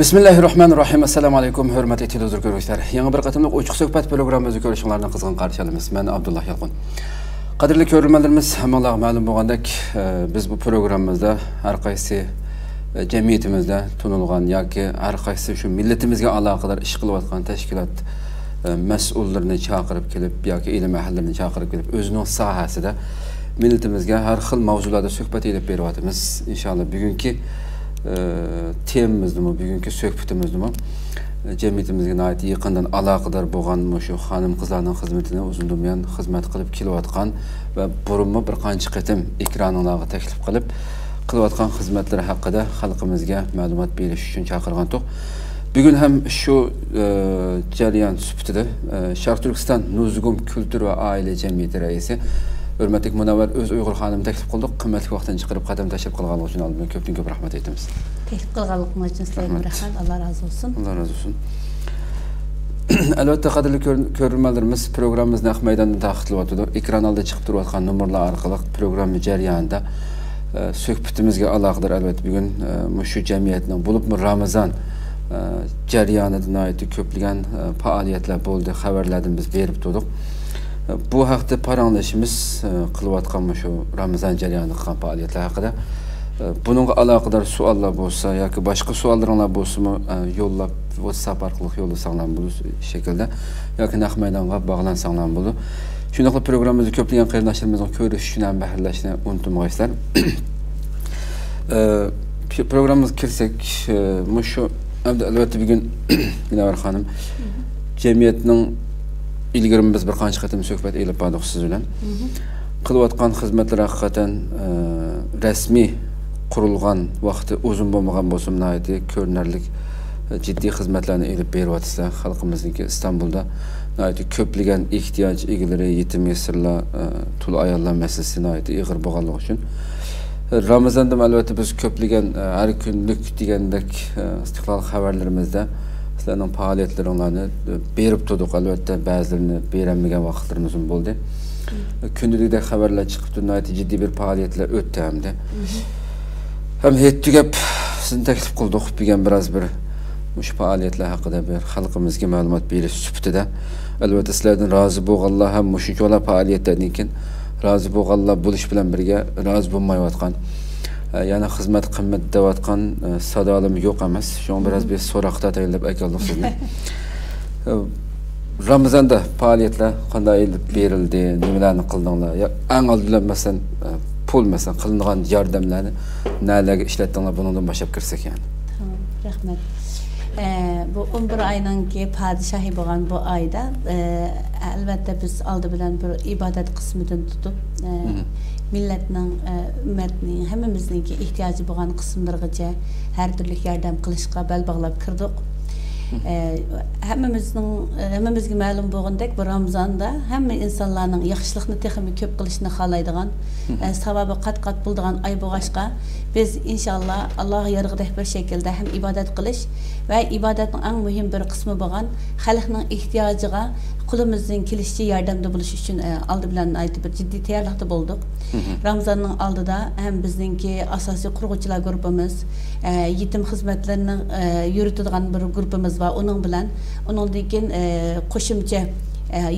Bismillahirrahmanirrahim. Assalamu alaykum, hurmatli televizor ko'ruvchilar. Yangi bir qatimliq ochiq suhbat programmamizni ko'rishinglarni qizg'in qarshi olamiz. Men Abdullah Yalqin. Qadrli ko'ruvchilarimiz, hammaga ma'lum bo'lgandek, biz bu programmamizda har qaysi jamiyatimizda tunilgan yoki har qaysi shu millatimizga aloqador ish qilayotgan tashkilot mas'ullarini chaqirib kelib yoki ilm ahllarini chaqirib kelib o'zining sohasida millatimizga har xil mavzularda suhbat elib beryapmiz. Inshaalloh bugungi temamizmi, bugungi suhbatimizmi jamiyatimizga nihoyat yaqindan aloqador bo'lgan shu xonim qizlarning xizmatini uzundan buyon xizmat qilib kelayotgan va burunma bir qancha qatim ekranlarga taklif qilayotgan xizmatlari haqida xalqimizga ma'lumot berish uchun chaqirgandik. Bugun ham shu jarayon sifatida Sharq Turkiston Nuzgum Kultur va oila jamiyati raisi hurmatli Munavvar o'z Uyg'ur xonim taklif qildik. Qimmatli vaqtdan chiqarib qadam tashlab qolganligi uchun oldindan ko'p rahmat aytamiz. Taklif qilganliging uchun sizlarga rahmat. Alloh razı olsun. Alloh razı olsun. Albatta qadrli ko'ruvchilarimiz programmamizni naq maydonda taqdim etdik. Ekran oldida chiqib turayotgan nomerlar orqali programma jarayonida suhbatimizga aloqador albatta bugun shu jamiyatning bo'libmi Ramazon jarayonida nihoyat ko'plagan faoliyatlar bo'ldi, xabarlarni biz berib turdik. Bu haqda paranglashimiz qilayotgan shu Ramazon jarayonida qilgan faoliyatlar haqida bununla aloqador savollar bo'lsa yoki boshqa savollaringiz bo'lsa-mi yo'llab WhatsApp orqali yo'lasanglar bo'lar shaklda yoki naq maydonga bog'lansanglar bo'lar. Shunday qilib programmamizni ko'plagan qarindoshlarimizning ko'rish uchun ham bahrlashni unutmaysizlar. Programmamizga kirsak, shu albatta bugun Munavvar xonim jamiyatning ilgari biz bir qancha qatim suhbat elib bordik siz bilan. Qilayotgan xizmatlar haqiqatan rasmiy qurilgan vaqti uzun bo'lmagan bo'lsa, nihoyat ko'rinarli jiddiy xizmatlarni elib beryapsizlar. Xalqimizniki Istanbulda nihoyat ko'plagan ehtiyoj egalari, yetim yesirlar, tul ayollar masalasi nihoyat ig'ir bo'lganligi uchun Ramazonda albatta biz ko'plagan har kunlik degandek istiqlol xabarlarimizda sizlarning faoliyatlaringizni berib turdik. Albatta ba'zilarini beramagan vaqtlarimiz bo'ldi. Kundalikda xabarlar chiqib nihoyat jiddiy bir faoliyatlar o'tdi hamda. Ham tugab sizni taklif qildik degan biroz bir shu faoliyatlar haqida bir xalqimizga ma'lumot berish sifatida albatta sizlardan rozi bo'lganlar ham shunchalar faoliyatlardan keyin rozi bo'lganlar bo'lish bilan birga rozi bo'lmayotgan yana xizmat qimmat deyotgan sadolim yo'q emas. Shunga biroz bir so'roqda tayinlab aytgandik sizni. Ramazonda faoliyatlar qanday elib berildi, nimalarni qildinglar? Eng oldindan masalan pul masalan qilingan yordamlarni nalarga ishlatdinglar, bundan boshlab kirsak yani. Tamam, rahmat. Bu 11 ayınki padişahı bo'lgan bu ayda albatta biz oldi bilan bir ibodat qismidan tutib millatning, ummatning, hammamizning ehtiyoji bo'lgan qismlargacha har turli yordam qilishga bel bog'lab kirdik. Hammamizga ma'lum bo'lgandek bu Ramazonda hamma insonlarning yaxshilikni texmi ko'p qilishni xohlaydigan, savobi qat-qat bo'ladigan oy bo'lg'ashqa biz inshaalloh Alloh yarg'idek bir shaklda ham ibodat qilish va ibodatning eng muhim bir qismi bo'lgan xalqning ehtiyojiga qo'limizdan kelishicha yordamda bo'lish uchun oldi bilan aytib bir jiddiy tayyorlikda bo'ldik. Ramazonning oldida ham bizningki asosiy qurg'uvchilar guruhimiz, yetim xizmatlarini yuritadigan bir guruhimiz va uning bilan undan keyin qo'shimcha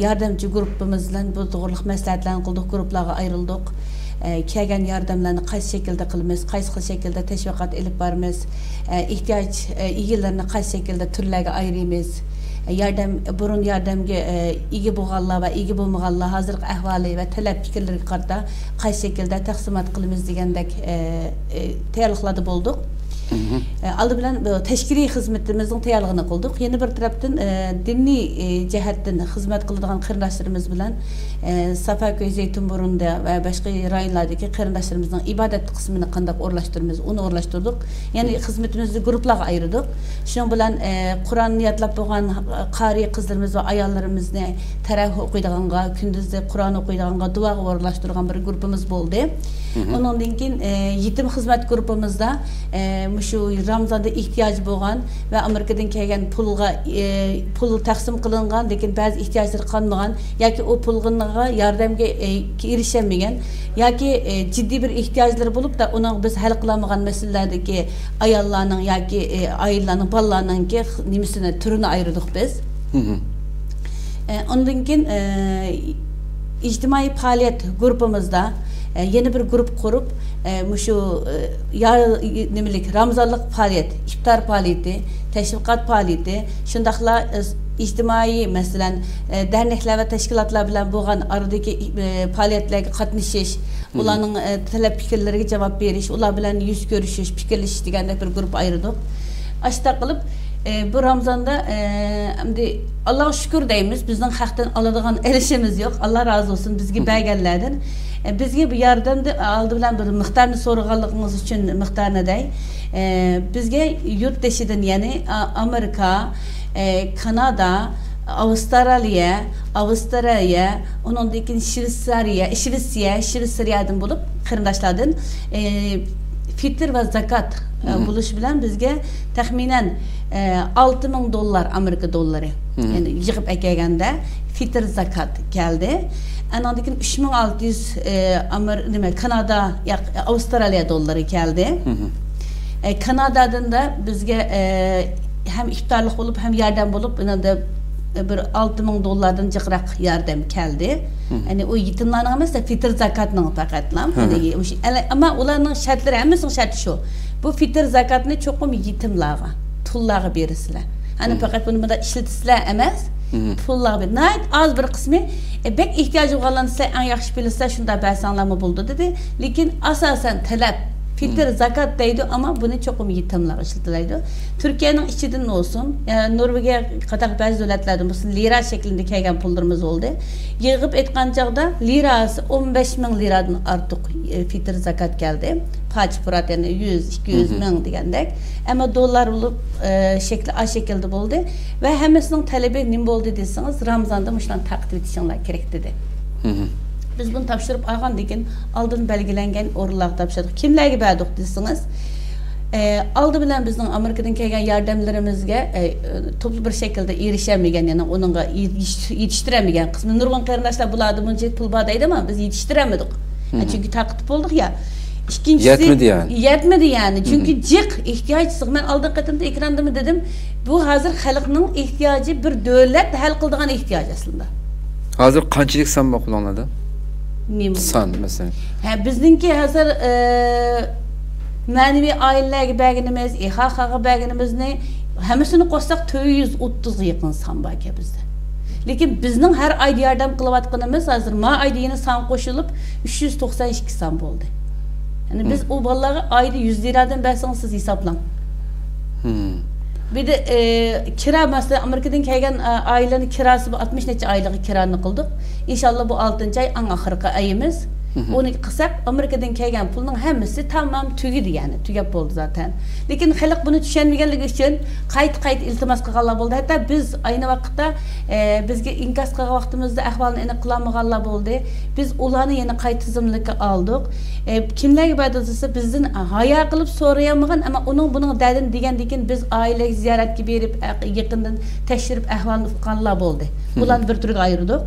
yordamchi guruhimiz bilan bu to'g'riliq maslahatlarni qildik, guruhlarga ayrildik. Kelgan yordamlarni qaysi shaklda qilamiz, qaysi xil shaklda tashviqot elib boramiz, ehtiyoj egalarini qaysi shaklda turlarga ayiramiz. Burun yordamga ega bo'lganlar va ega bo'lmaganlar hozirgi ahvoli va talab fikrlariga qarata qaysi shaklda taqsimot qilamiz degandek tayyorliklarda bo'ldik. Aldı bilan tashkiliy xizmatimizning tayyorligini qildik. Yana bir tarafdan diniy jihatdan xizmat qiladigan qarindoshlarimiz bilan Safaköy Zeytinburunda va boshqa rayonlardagi qarindoshlarimizning ibodat qismini qanday o'rlashtiramiz, uni o'rlashtirdik. Ya'ni xizmatimizni guruhlarga ayirdik. Shuning bilan Qur'on niyatlab bo'lgan qari qizlarimiz va ayollarimizni taravih o'qiydiganga, kunduzda Qur'on o'qiydiganga, duoga o'rlashtirgan bir guruhimiz bo'ldi. Ondan keyin yetim xizmat guruhimizda şu Ramazanda ihtiyacı bo'lgan ve Amerikadan kelgan pul taqsim qilingan, lekin ba'zi ehtiyojlari qolmagan yoki o pulga yordamga erishamagan yoki jiddiy bir ehtiyojlari bo'lib da uni biz hal qilamagan masalalardagi ayollarning yoki oilalarning bolalarning nimasini turini ayirdik biz. Ondan keyin ijtimoiy faoliyat guruhimizda yeni bir grup kurup şu nimelik Ramazanlık faaliyet, iftar faaliyeti, teşvikat faaliyeti, şundakla ijtimoiy mesela dernekler ve teşkilatlar bilen bo'lgan aradaki faaliyetlerge qatnashish, ularning talep fikirleriga cevap veriş, ular bilen yüz görüşüş, fikirleşiş degandek bir grup ayırdık. Aşta qılıp bu Ramazanda Allah'a şükür deymiz, bizden haktan aladigan erişimiz yok. Allah razı olsun bizge belgelerden. Bizge bu yardımda aldı bilen bir miktarını soruğanlığımız için miktarını dey. Bizge yurt dışıdan yani Amerika, Kanada, Avustralya, onun dikin Şirisiya'dan bulup kırındaşlardan fitr ve zakat buluş bilen bizge tahminen $6,000 Amerika dollari yani yığıp ekegende fitr zakat geldi. Anadaki 3600 Kanada Avustralya dollari geldi. Kanada'dan da bizge hem iftarlık olup hem yardım bulup da bir $6,000'dan jiqraq yardım geldi. Yani o yetimlarning mesela fitr zakatning faqatlam. Ama ularning şartlari hammasının şartı şu. Bu fitr zakatını çoxum yetimlarga, tullarga berisizlar. Hani faqat bunu da işletisizlar emas. Pullar bir nayt az bir kısmı bek ihtiyacı olansa en yaxşı bilirse şunda bersanlarmı buldu dedi. Lekin asasen talep fitr zakat deydi ama bunu çoxum yetimlar işletileydi. Türkiye'nin içinden olsun, yani Norvegiya kadar bazı devletlerden olsun lira şeklinde kelgen pullarımız oldu. Yığıp etkancakda lirası 15.000 liradan artık fitr zakat geldi. Paç purat yani 100-200 min degandek. Ama dolar olup a şekilde oldu. Ve hemesinin talebi nim oldu derseniz Ramazan'da muşlan takdir etişinler gerek dedi. Biz bunu tapşırıp algan degen aldın belgelengen orullar tapşırdık. Kimlerge berdik derseniz aldı bilen bizden Amerika'dan kelgen yardımlarımızga toplu bir şekilde erişemeyen yani onunla yetiştiremeyen kısmı nurgun qarindaşlar bulardı bunca pul badaydı ama biz yetiştiremedik. Çünkü takip olduk ya. İkincisi yetmedi yani. Çünkü cık ihtiyaçsız. Ben aldığım katımda ekranda mı dedim. Bu hazır halkının ihtiyacı bir devlet hal kıldığın ihtiyaç aslında. Hazır kaçlık san kullanıldı? San mesela. Bizimki hazır manevi ailelerge belgenimiz, İHK'ga belgenimiz ne? Hemesini koysak 230 yakın san belki bizde. Lekin bizning her ay yardım kılıvatkanımız hazır ma ayda yeni san koşulup 392 san oldu. Yani biz o balalara ayda 100 liradan bersanız siz hesaplan. Bir de kira mesela Amerika'dan kelgen ailenin kirası 60 neçe aylık kiranı kıldık. İnşallah bu 6. ay en ahırkı ayımız. Onu kısak Amerika'dan kelgen pulun hemmesi tamam tügüdü yani. Tügep oldu zaten. Lekin halk bunu düşünmeyenlik için kayıt iltimas kılganlar oldu. Hatta biz aynı vakitte bizge inkas kılgan vaktimizde ahvalını ene kılanmaganlar oldu. Biz ulanı yeni kayıt tizimlikle aldık. Kimler gibi adadıysa bizden haya kılıp sorayamagan ama onun bunun derdini degen biz aile ziyaret gibi verip yakından teşrif ahvalını kılganlar oldu. Ulan bir türlü ayırdık.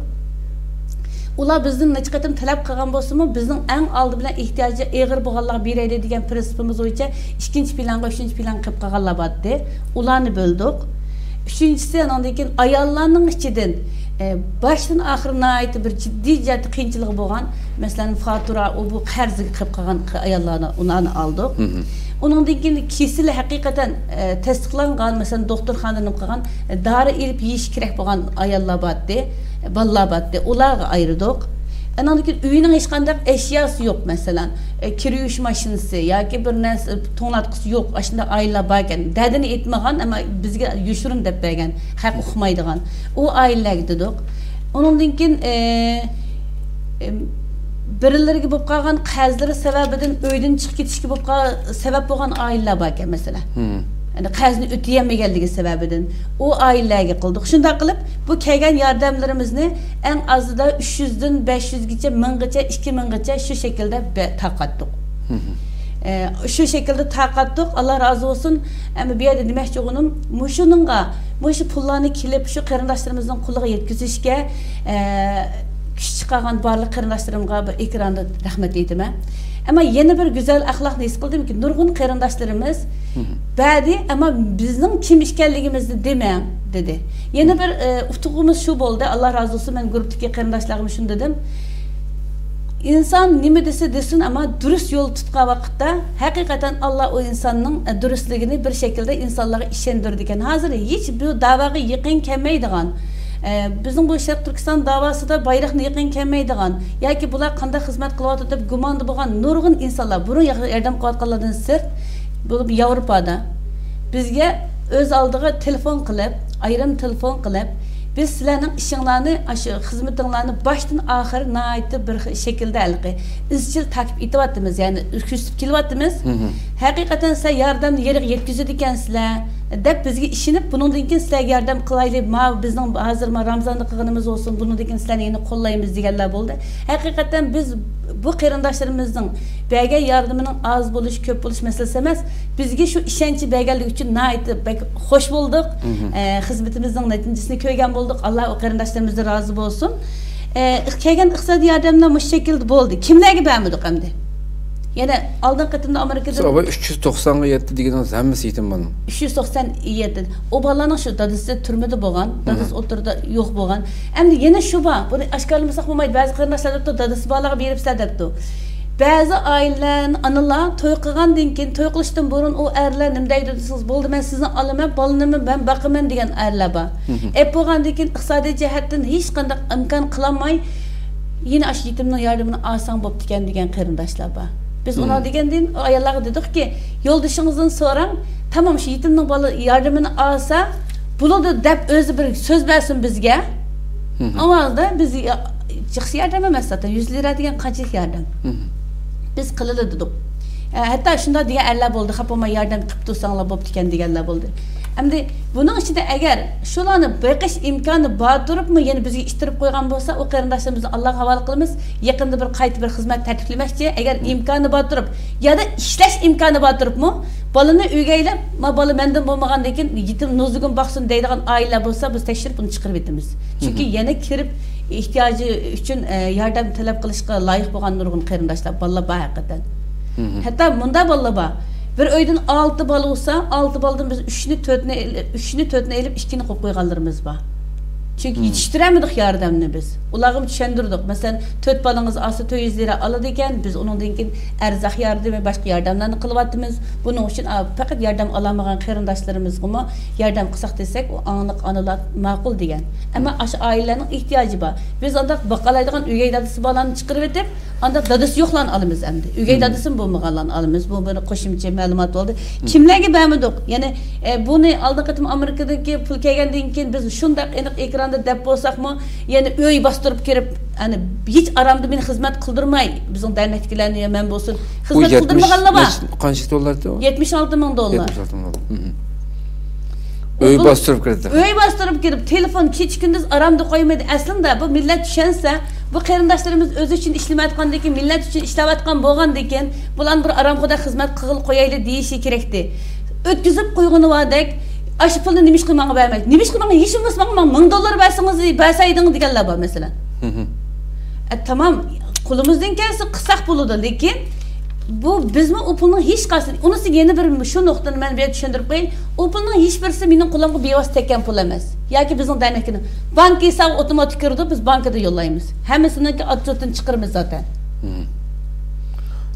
Ular bizden neçe qatim talep qilgan bo'lsa-mu, bizning eng oldi bilan ehtiyoji eg'ir bo'lganlar beraydi degan prinsipimiz bo'yicha ikkinchi planga, uchinchi plan qilib qolganlar bor-di. Ularni bo'ldik. Uchinchisi andan keyin ayollarning ichidan başdan oxirina aytib bir jiddiy qiyinchilik bo'lgan, masalan, fatura bu qarzga qilib qolgan ayollarni ularni oldik. Onundan keyin kesili haqiqatan tasdiqlangan, masalan, doktorxonadan qilgan dori elib yeyish kerak bo'lgan ayollar bor-di. Balla battı, ularga ayırdık. Anadaki üyünün hiç qanday eşyası yok mesela. Kiriyuş maşinesi yoki bir narsa to'nglatqisi yo'q. Aslında aylar barkan. Derdini etmagan ama bizga yushurun deb bergan. Haq uqmaydigan. O aylarga dedik. Onundan keyin birilarga bo'lib qolgan qarzlari sababidan uydan chiqib ketishga bo'lib qolgan sabab bo'lgan aylar barkan mesela. Yani qazni öteyemmegenligi sebebinden o ailelerge kıldık. Şunda kılıp bu kelgen yardımlarımızı en azı da 300'den 500 geçe, 1000 geçe, 2000 geçe şu şekilde takattık. Şu şekilde takattık. Allah razı olsun. Ama bir yerde demek olduğum muşununga, muşu pullarını kilip şu qarindaşlarımızın kulağı yetkizişke küçük çıkan barlıq qarindaşlarımga bir ekranda rahmet eydim. Ama yeni bir güzel ahlak his kıldım ki nurgun qarindaşlarımız badi ama bizim kim işkelligimizni demem dedi. Yeni bir uftuğumuz şu oldu. Allah razı olsun ben gruptaki qarindaşlarıma şunu dedim. İnsan nime dese desin ama dürüst yol tutkan vakitte hakikaten Allah o insanın dürüstlüğünü bir şekilde insanlara işendirdiken. Hazır hiç bu davayı yıkın kemeydiğen. Bizim bu Şarkı Türkistan davası da bayrağını yıkın kemeydiğen. Ya ki bunlar kanda hizmet kılavat edip gümandı boğan nurgun insanlar. Bunu yardım kılatkanlardan sırt. Bu Avrupa'da. Bizge öz aldığı telefon kılıp, ayrım telefon kılıp, biz sizlerinin işinlerini, hizmetlerini baştan ahir naiti bir şekilde algı. İzcil takip etivattımız yani ürküsüp kelivattımız. Hakikaten size yardım yeri yetkizdi diken sizler. Dep bizge işinip bunun diken sizler yardım kılaylı. Ma bizden hazır ma Ramazan'da kılığınımız olsun. Bunun diken sizler yeni kollayımız diyenler oldu. Hakikaten biz bu qarindaşlarımızın belge yardımının az buluş, köp buluş meselesi emez. Bizge şu işençi belgelik için naiti hoş bulduk. Hizmetimizin neticesini köygen bulduk. Allah o qarindaşlarımızda razı olsun. Köygen iqtisadi yardımdan bu şekilde oldu. Kimlerge beğenmedik hem de? Yani aldığın katında Amerika'da... Ama 390'a yetti degeniz hemmesi yetim bana. 397. O balanın şu dadısı türmede boğan, dadısı oturda yok boğan. Hem de yine şu ba, bunu aşkarlımızsak olmaydı. Bazı qarindaşlar da dadısı bağlağı beripsler depti. Bazı ailenin anılar toy qilgan dinkin, toy qilishdan burun o erler nimdaydi desiz bo'ldi men sizni olaman, balanimni ben baqaman degan erlar bor. Bo'lgan dinkin iqtisodiy jihatdan hech qanday imkon qilolmay yine aş yetimning yordamini olsang bo'pti ekan degan qarindoshlar bor. Biz ona degandan ayollarga dedik ki yo'ldashingizdan so'rang, tamam shu yetimning bola yordamini olsa, bo'ladi deb o'zi bir so'z bersin bizga. Avvalda biz yaxshi yordam emas zaten 100 lira degan qanchalik yordam. Biz qilili dedik. Hatta shunda degan erlar bo'ldi, xapama yordam qilib tursanglar bo'pti ekan deganlar bo'ldi. Endi buning ichida agar shularni beqish imkoni bor turibmi, yana bizga ishtirib qo'ygan bo'lsa, o qarindoshlarimizni Allohga havola qilamiz. Yaqinda bir qayta bir xizmat tartiblamoqchi, agar imkoni bor turib, yoda ishlash imkoni bor turibmi, bolani uyga aylab, "Ma bola mendan bo'lmagandan keyin yetim nozugin boqsin" deydigan oilalar bo'lsa, biz tekshirib buni chiqarib etamiz. Chunki yana kirib ihtiyacı üçün yardım talep qilishga loyiq bo'lgan nurg'un qarindoshlar bolalar bor haqiqatan. Hatta bunda bolalar bor. Bir öyden 6 bola olsa, 6 boladan biz 3'ünü 4'ünü elip 2'ni qo'yib qo'yganlarimiz bor. Çünkü yetiştiremedik yardımını biz. Ularga düşendirdik. Mesela 4 balanız asa 200 lira aladı ekan, biz onun dinkin erzak yardımı, başka yardımlarını kılıvattımız. Bunun için fakat yardım alamagan qarindaşlarımız ama yardım kısak desek o anlık anılar makul degan. Ama aşı ailelerin ihtiyacı var. Biz andak bakalaydıgan ügey dadısı balanı çıkarıp edip, andak dadısı yoklan alımız endi. Ügey dadısın bulmagalan alımız. Bu böyle koşumcu malumat oldu. Kimlerge beğenmedik? Yani bunu aldık ettim Amerika'daki pul kelgenden keyin biz şundak ekran dep bolsak mı yani öy bastırıp kirip hani hiç aramda beni hizmet kıldırmay bizim dernekçilerini yemen bolsun hizmet kıldırmaganlar var. Kaç dolardı o? 76 bin dolar. 76 bin dolar. Öy bastırıp kirdi. Öy bastırıp kirip telefon hiç gündüz aramda koymadı. Aslında bu millet düşense bu qarindoshlarimiz o'zi uchun ishlamayotgandan keyin millet uchun ishlayotgan bo'lgandan keyin bular bir aramxo'da xizmat qilib qo'yayli deyishi kerakdi. O'tkazib qo'ygani va'dak aşı pulni nima ish qilmanga bermaydi. Nima ish qilmanga hech bo'lmasa menga 1000 dollar bersangiz bersaydingiz deganlar bor masalan. Tamam, qo'limizdan kelsa qilsak bo'ladi, lekin bu bizmi o pulning hech qaysi unisi yana bir shu nuqtani men berib tushuntirib qo'ying. O pulning hech birisi mening qo'limga bevosita tekkan pul emas. Yoki bizning dernekini bank hisob avtomatik kirdi, biz bankada yo'llaymiz. Hammasiniki otcho'tdan chiqaramiz zaten.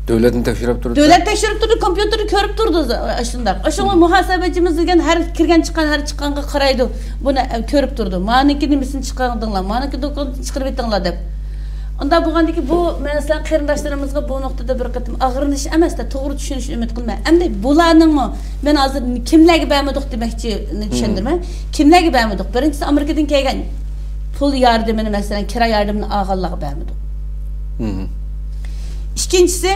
Devletin tekşirip durdu. Devlet tekşirip durdu, kompüteri körüp durdu aşında. Aşında muhasebecimiz degan her kirgen çıkan her çıkanga qaraydı. Bunu körüp durdu. Maniki nimisini çıkardыңlar, maniki dokumentini çıkarıp ettinglar dep. Onda bo'lgandiki bu mesela qarindoshlarımızga bu noktada bir qatim ag'rinish emas da to'g'ri tushunishni umid qilma. Endi bularningmi men hozir kimlarga bermadik demoqchini tushundirman. Kimlarga bermadik? Birinchisi Amerikadan kelgan pul yordamini mesela kira yordamini olganlarga bermadik. İkincisi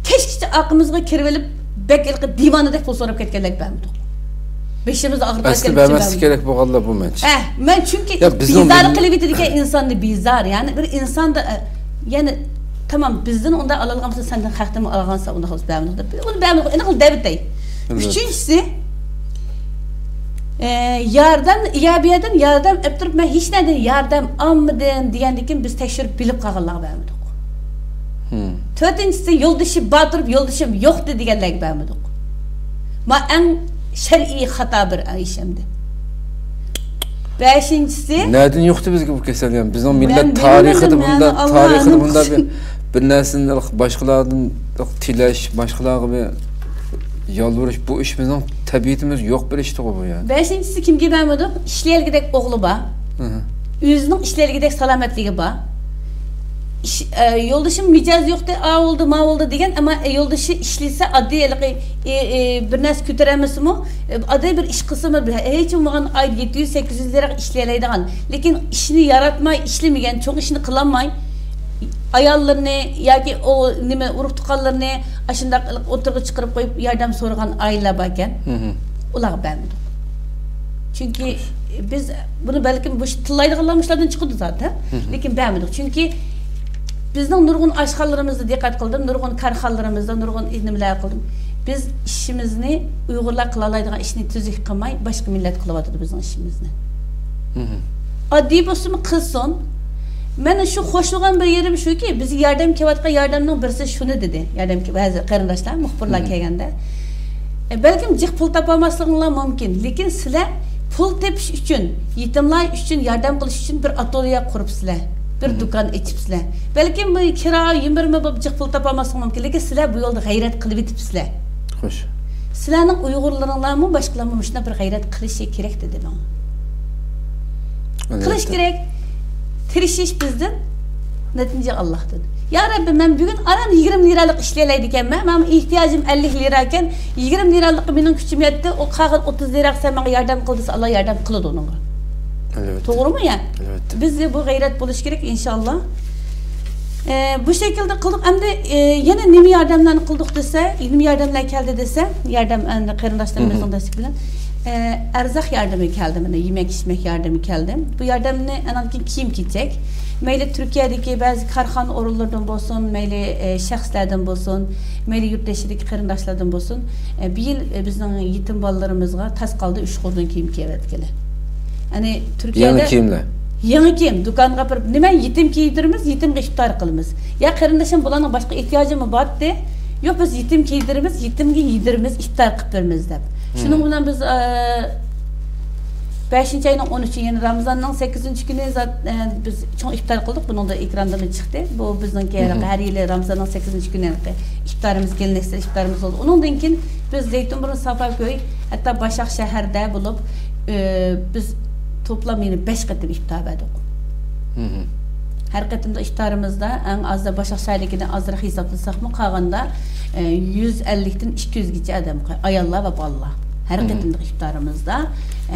keşke aklımızga kirib elib bekelqi divanidek pul so'rab ketganlar bermadik. Beşimiz ağırdan aslında vermesi gerek bo'lganlar bu menç. Men çünkü bizar qilib etadigan insonni bizar, yani bir inson da yani tamam bizden onda alalgamsa senden hakkımı algansa onda hız beğenmedik. Onu beğenmedik. Ne kadar devletey. Üçüncüsü yardım iyabiyetin yardım öptürüp ben hiç neden yardım almadım diyendikin biz tekşürüp bilip kalırlar beğenmedik. Dördüncüsü yoldaşı batırıp yoldaşım yoktu diyenler beğenmedik. Ma en şer'i hata bir işimdi. Beşincisi nereden yoktu bizge bu kesel yani bizim millet tarihide bunda bir neslin başkalardan tilaş başkaları gibi yalvarış bu iş bizim tabiatimiz yok bir işte bu yani. Beşincisi kimge beğenmedik? İşleyelgidek oğlu ba. Özünün işleyelgidek salametligi ba. Yoldaşım micaz yoktu, a oldu, ma oldu degen ama yoldaşı işliyse adli bir nes kütüremesi mi? Adli bir iş kısmı bir hiç olmayan ay 700-800 lira işleyeleydiğen. Lakin işini yaratmay, işlemeyen, çok işini kılamay. Ayallarını ya ki o nime uruk tukallarını aşında oturup çıkarıp koyup yardım sorulan ayla bakken. Ular beğenmedim. Çünkü biz bunu belki bu tıllaydıqlamışlardan çıkıyordu zaten. Lakin beğenmedik. Çünkü bizden nurgun aşkallarımızda dikkat kıldım, nurgun karhallarımızda, nurgun ilimler kıldım. Biz işimizni Uygurlar kılalaydıgan işini tüzük kılmay, başka millet kılavadıdı bizim işimizni. Adli bosumu kılsın. Ben şu hoşluğun bir yerim şu ki, bizi yardım kevatka yardımının birisi şunu dedi. Yardım ki bazı karındaşlar, muhbirler kelgende. Belki cık pul tapamaslıqlar mümkün. Lakin sizler pul tepiş için, yetimler için, yardım kılış için bir atölye kurup sizler. Bir dükkan içip sizler. Belki bu kira, yemirme bu cık pul tapamaslıqlar mümkün. Lakin sizler bu yolda gayret kılıp etip sizler. Hoş. Sizlerin Uygurlarınlar mı başkalarının başına bir gayret kılışı gerek dedi bana. Kılıç gerek. Tirişiş bizden, netince Allah'tan. Ya Rabbi ben bugün aran 20 liralık işleyeleydiken ben ihtiyacım 50 lirayken 20 liralık benim gücüm yetti. O kağıt 30 lira sen bana yardım kıldıysa Allah yardım kılıdı onunla. Evet. Doğru mu ya? Evet. Biz de bu gayret buluş gerek inşallah. Bu şekilde kıldık hem de yine nimi yardımlarını kıldık dese, nimi yardımlar geldi dese, yardım karındaşlarımızın destek bilen. Erzak yardımı geldi, yemek içmek yardımı geldi. Bu yardımını en kim gidecek? Meyli Türkiye'deki bazı karxan orullardan olsun, meyli şahslardan olsun, meyli yurtdaşıdaki karındaşlardan olsun. Bir yıl bizim yetim balalarımızga tas kaldı 3 koldan kiyim kiyevetkeli. Yani Türkiye'de yanı kimle? Yanı kim? Dükkan kapırıp nime yetim giydirimiz, yetim iftar kılımız. Ya karındaşım bulanın başka ihtiyacı mı battı? Yok biz yetim giydirimiz, yetimge yedirimiz, iftar kıpırımız dep. Şunun bilen biz 5. ayının 13. yani Ramazan'ın 8. günü zaten biz çok iftar kıldık. Bunun da ekrandan çıktı. Bu bizimki her yıl Ramazan'ın 8. günü iftarımız, geleneksel iftarımız oldu. Onun için biz Zeytinburnu Safaköy hatta Başakşehir'de bulup biz toplam yine 5 katım iftar verdik. Her katımda iftarımızda en az da Başakşehir'dekine azırak hesaplasak mı kalğanda 150'den 200 geçe adam ayallah ve ballah. Her katımda iftarımızda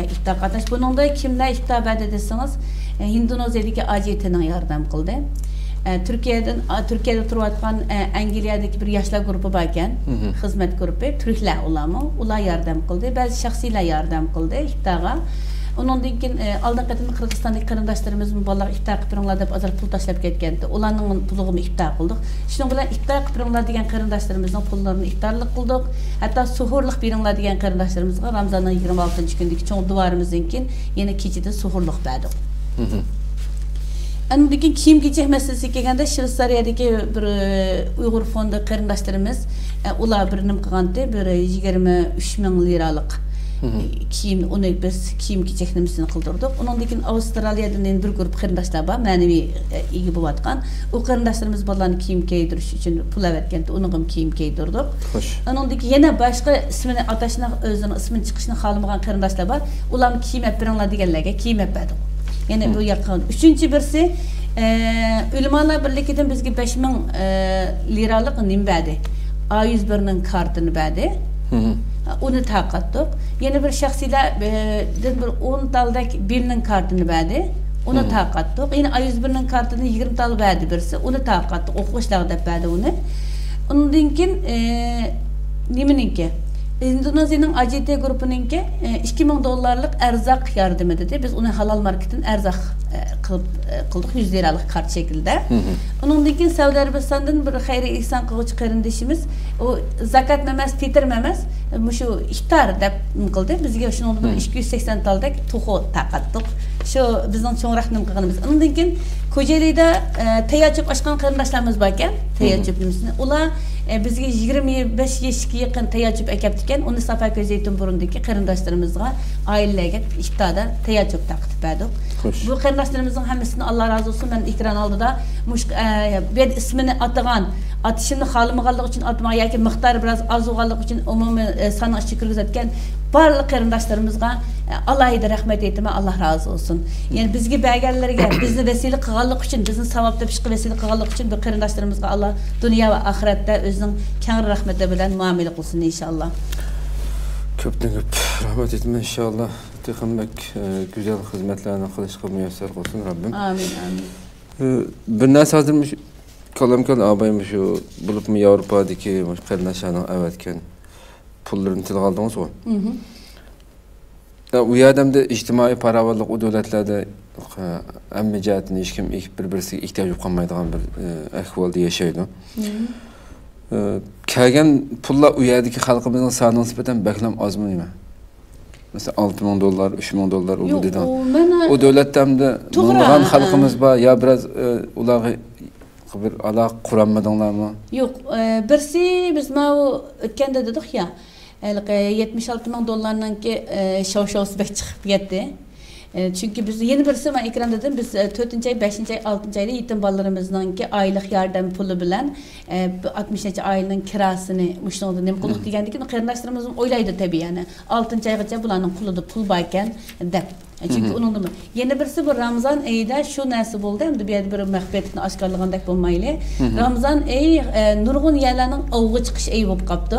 iftar qatnaş. Bunun da kimler iftar verdi deseniz Hindonezya'daki ACT'nin yardım kıldı. Türkiye'de turvatkan Angliya'daki bir yaşlar grubu varken hizmet grubu Türkler olamı. Ular yardım kıldı. Bazı şahsiler yardım kıldı iftara. Onun için aldın katında Kırgızistan'daki karındaşlarımızın balalar iftar kıpırınlar deyip azar pul taşlap ketkendi. Olanın puluğunu iftar kıldık. Şunun bilen iftar kıpırınlar degen karındaşlarımızın pullarını iftarlık kıldık. Hatta suhurluk birinler degen karındaşlarımızga Ramazan'ın 26. gündeki çoğu duvarımızınkin yine keçide suhurluk verdik. Onun için kiyim giyecek meselesi kelgende Şveysariyadaki bir Uygur fondu karındaşlarımız ular birinim kılgandı bir 23 bin liralık kiyim, onu biz kiyim giyeceklerimizini kıldırdık. Onun için Avustralya'dan bir grup karındaşlar var, manevi iyi bulatkan. O karındaşlarımız balalarını kiyim giydiriş için pul verkende, onun kiyim giydirdik. Onun için yine başka ismini ataşına, özünün ismini çıkışını halamayan karındaşlar var. Ulan kiyim hep birinler diyenlerge kiyim hep verdik. Yani bu yakın. Üçüncü birisi, Ülemalar Birliği'den bizge 5 bin liralık nim verdi. A101'nin kartını verdi. Onu takattık. Yeni bir şahsiler bir 10 daldak birinin kartını verdi. Onu takattık. Yine A101'nin kartını 20 dal verdi birisi. Onu takattık. Okuşlar da verdi onu. Onun için nemininki? Indonezya'nın ACT grubuninki $2000 erzak yardım dedi. Biz onu halal marketin erzak qildik 100 liralık kart şekilde. Onundan keyin Saudiya Arabistan'dan bir hayri ihsan qiluvchi qarindoshimiz o zakat memes, fitr memes, şu iftar deb qildi. Bizga shuningdek bir 280 taldek tuxu taqatdik. Şu bizning cho'ngraq nim qilganimiz. Ondan keyin Ko'jalikda tayyachib ochgan qarindoshlarimiz bor ekan, tayyachibimizni. Ular bizga 25 yoshga yaqin tayyachib akapti ekan. Uni Safaköy Zeytinburundagi qarindoshlarımizga, ailelerga iftarda tayyachib taqib berdik. Bu qarindoshlarımızın hammasini Allah razı olsun ben ekran oldida bir ismini atagan, atışını xalımağanlıq üçün atma yoki miqdori biraz az bo'lganligi uchun umumiy sanı kirgizatgan barliq qarindoshlarımızga alohida rahmat aytaman, Allah razı olsun. Yani bizga berganlarga, bizni vesile qilganlik uchun, bizni savob topishga vesile qilganlik uchun bu qarindoshlarımızga Allah dunyo va oxiratda o'zining keng rahmati bilan muomala qilsin inshaalloh. Köpten köp rahmet etme inşallah. Tıkınmak güzel hizmetlerini kılışkı müyesser olsun Rabbim. Amin, amin. Bir nas hazırmış, kalam ağabaymış o bulup mu Avrupa'daki kardeşlerinin evetken pullarını til aldınız o. O yerdemde içtimai paravallık o devletlerde emme cihetini hiç kim birbirisi ihtiyacı kalmaydıgan bir ehvalde yaşaydı. Kelgen pulla o yerdeki halkımızın sağına nispeten beklem az mı değil mi? Mesela $6,000, $3,000 oldu dedi. O devletten de bundan halkımız var ya biraz ulağı bir ala kuranmadınlar mı? Yok, birisi biz o ötkende dedik ya, $76,000'dan ki şov bek çıkıp gitti. Çünkü biz yeni birisi ben ekran dedim biz 4. ay, 5. ay, 6. ayda yetim balalarımızdan ki aylık yardım pulu bilen 60. ayının kirasını müştəğində nem qılıq degendik ki qarindaşlarımızın oylaydı tabii yani 6. aygacha bularning pulida pul barken deb. Çünkü onun da yeni birisi bu Ramazan ayida şu narsa bo'ldi endi bu yerda bir mahbetni oshkorlagandek bo'lmayli. Ramazan ayi nurg'un yerlarning ovga chiqish ayi bo'lib qoldi.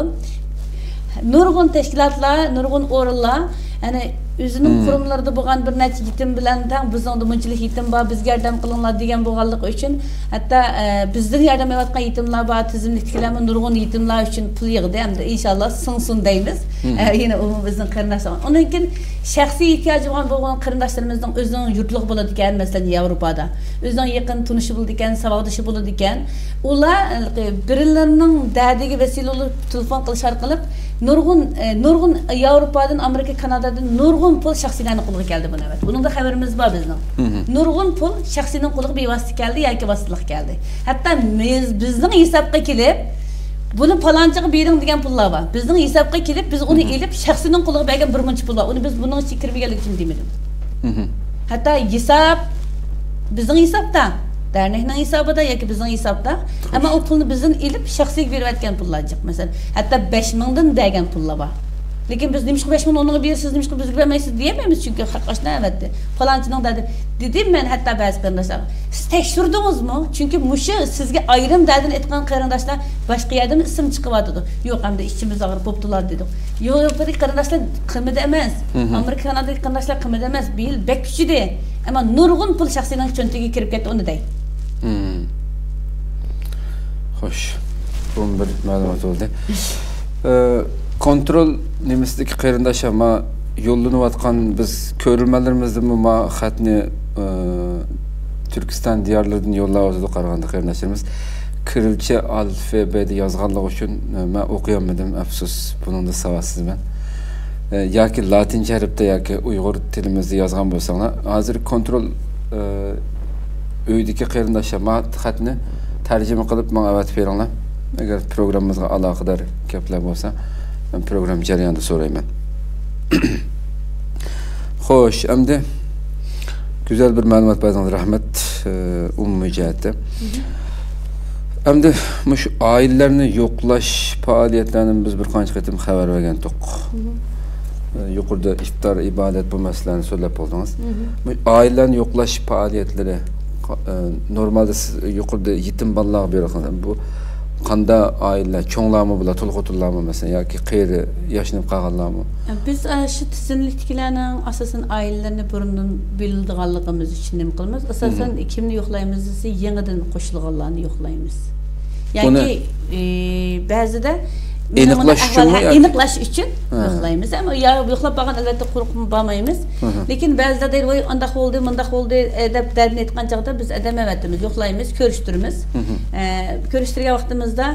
Nurg'un tashkilotlar, nurg'un o'rinlar yani özünün kurumlarda bo'lgan bir necha yetim bilan tang bizning bunchalik yetim bor, bizga yordam qilinglar degan bo'lganligi uchun hatto bizning yordam berayotgan yetimlar bor, tizimliklarni nurg'un yetimlar uchun pul yig'di. Hamda inshaalloh singsin deymiz. Yine o bizning qarindoshlar. Ondan keyin shaxsiy ehtiyoji bo'lgan qarindoshlarimizning o'zining yurtliq bo'ladi ekan, masalan Yevropada. O'zining yaqin tunishi bo'ladi ekan, saboqdoshi bo'ladi ekan. Ular birilarining dadiga vesile bo'lib telefon qilish orqali nurg'un Yevropadan, Amerika, Kanadadan nurg'un pul shaxsiylarning qo'liga keldi buni. Evet. Bunun da xabarimiz bor bizning. Nurg'un pul shaxsiyning qo'liga bevosita keldi yoki vositalik keldi. Hatto bizning hisobga kelib bunu palanchiga bering degan pullar bor. Bizning hisobga kelib biz uni elib shaxsiyning qo'liga bergan bir muncha pul bor. Uni biz buning ichiga kirmaganlik uchun demedim. Hatto hisob bizning hisobda dernekning hisobida yoki bizning hisobda, ama o pulni bizning elib shaxsiy berayotgan pullar jiq. Masalan, hatto 5,000 dan bergan pullar bor. Lekin biz demişki 5,000 onu verirsiniz, demişki bizga vermeysiz diyemeyiz çünkü haqqaşna evetti. Falançının dedi. Dedim ben hatta bazı qarindoshlar. Siz tekşirdiniz mi? Çünkü muşu sizge ayrım derdin etken qarindoshlar başka yerden isim çıkıvadı. Yok hem de işçimiz ağır poptular dedik. Yok bir qarindoshlar qimmat emas. Amerika Kanada'daki qarindoshlar qimmat emas. Bil bek küçüdü. Ama nurg'un pul shaxsiyning cho'ntagiga kirib ketdi uni dey. Xo'sh. Bu bir ma'lumot bo'ldi. Kontrol nimesideki qarindosh ama yollanayotgan biz ko'rilmalarimizdan ma xatni Türkistan diyarlaridan yo'llayotdi qaraganda qarindoshlarimiz kirilcha alfabeda yozganligi uchun men o'qiyolmadim, afsus. Bunun da savobsiz men. Yoki latincha harfda yoki Uyg'ur tilimizda yozgan bo'lsanglar, hozir kontrol uydagi qarindoshlar ma xatni tarjima qilib menga avatib beringlar. Agar programmamizga aloqador gaplar bo'lsa ben program jarayonida so'rayman. Xo'sh, endi güzel bir ma'lumot berdingiz, rahmat. Umumiy jihatda. Endi shu oilalarni yo'qlash faoliyatlarini biz bir qancha qatim xabar bergandik. Yuqorida iftor ibodat bu masalani so'zlab bo'ldingiz. Oilalarni yo'qlash faoliyatlari normalde siz yuqorida yetim bolalarga beradigan bu qanda aileler, çoğunlarmı bula, tulğutullarmı mesela yoki qeyri yaşlanıp qalganlarmı? Biz şu tizimliklarning asosan ailelerini burundan bildiganligimiz uchun nima qilamiz? Asosan kimni yo'qlaymiz desa, yangidan qo'shilganlarni yo'qlaymiz. Yoki ba'zida aniqlash uchun yo'qlaymiz. Ama yo'qlab bo'lgan albatta qo'rqib bo'lmaymiz. Lekin ba'zida deydi, "Voy, undaq bo'ldi" deb dardini aytgan chaqda biz adamayapmiz, yo'qlaymiz, ko'rishtiramiz. Ko'rishtirgan vaqtimizda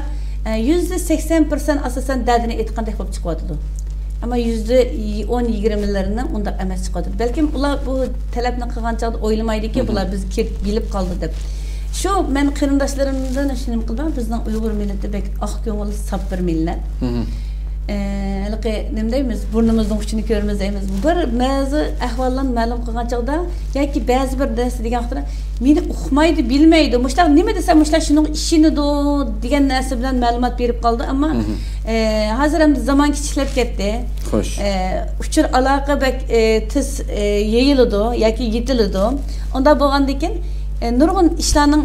%80% asosan dardini aytgandek bo'lib chiqyapti. Ama %10-20'larining undaq emas chiqadi. Balkim ular bu talabni qilgan chaqda o'ylamaydiki, bular biz bilib qoldi deb. Şu men qarindoshlarimdan shuni qildim, bizning Uyg'ur millati bek oq ko'ngil, saf bir millat. Halqi nima deymiz, burnimizning uchini ko'ramiz deymiz. Bir ba'zi ahvollarni ma'lum qilgan chaqda yoki ba'zi bir narsa degan vaqtda meni uqmaydi, bilmaydi. Mushlar nima desam, mushlar shuning ishini degan narsa bilan ma'lumot berib qoldi, ammo hozir ham zaman kichiklab ketdi. Xo'sh. Uchur aloqa bek tiz yeyiladi yoki yetiladi. Unda bo'lgandan nurg'un ishlarning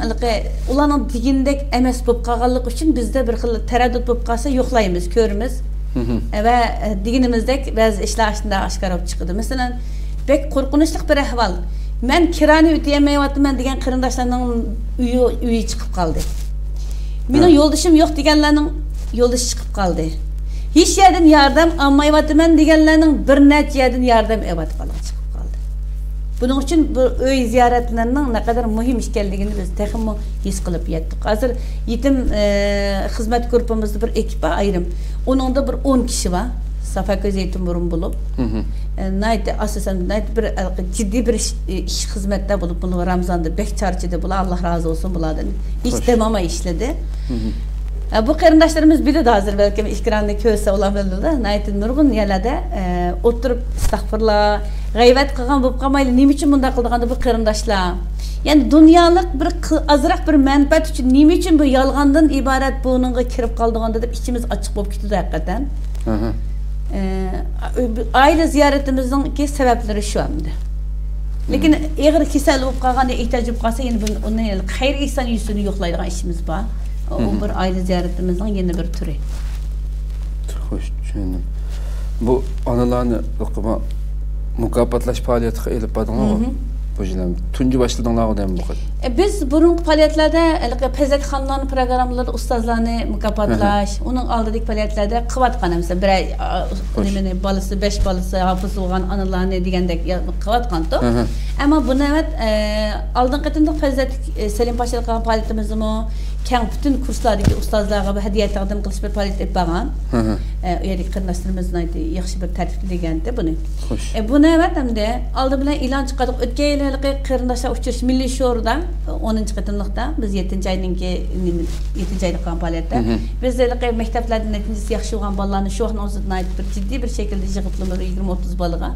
ularning degindek emas bo'lib qolganligi uchun bizda bir xil taraddud bo'lib qolsa yo'qlaymiz, ko'ramiz. Va deganimizdek ba'zi ishlar shunday oshkor bo'lib chiqadi. Masalan, bek qo'rqinchli bir ahvol. Men kirani o'tayolmayapman degan qarindoshlarning uyi chiqib qoldi. Mening yo'ldishim yo'q deganlarning yo'ldishi chiqib qoldi. Hech yerdan yordam olmayapman deganlarning bir necha yerdan yordam olyapti qoldi. Bunun için bu öy ziyaretlerinin ne kadar mühim ekanligini biz texmi his qilib yetdik. Hozir yetim xizmat grupimizda bir ekip ayrim. Onun da bir 10 kişi var. Safaköz yetim burun bulup. Nayt asasen bir ciddi bir iş hizmette bulup bunu Ramazan'da bek çarçıda bula Allah razı olsun buladan. Hiç demama işledi. Bu qarindoshlarimiz biladi hozir balki ekranni ko'rsa ular biladi. Naytin nurg'un yerlarda o'tirib astag'firullah, g'aybat qilgan bo'lib qolmayli. Nima uchun bunday qilganda bu qarindoshlar? Ya'ni dunyolik bir azroq bir manfaat uchun nima uchun bu yolg'ondan iborat buningga kirib qoldiganda deb ichimiz ochiq bo'lib ketdi haqiqatan. Aile ziyoratimizning sabablari shu hamda. Lekin eg'ir kasal bo'lib qolganda ehtiyoj bo'lib qolsa, endi uni xayr ihson yuzini yo'qlaydigan ishimiz bor. O bir aile ziyaretimizden yeni bir türü. Hoş düşündüm. Bu analarını mukaffatlaş faaliyeti elip badın mı? Bu jilam tuncu başladığınlar o dem bu kadar. Biz bunun faaliyetlerde pezetxanların programları ustazlarını mukaffatlaş, onun aldığı faaliyetlerde kıvatkan mesela bir balısı 5 balısı hafız olan analarını diyendek kıvatkan to. Ama bunu evet aldığın katında Fezet Selim Paşa'da kalan faaliyetimizde mi? Keng bütün kurslardaki ustazlara bir hediye takdim kılış bir faaliyet yapılan. Üyelik kırnaşlarımızın yaxşı bir tertipleyendi bunu. Bunu evet hem de aldı bile ilan çıkardık. Ötke ileriki kırnaşlar uçuş milli şuurda 10. katımlıkta biz 7. aylık kalan faaliyette. Biz de mekteplerden neticesi yaxşı olan ballarını şu an uzatına bir ciddi bir şekilde jığıplımır 20-30 balığa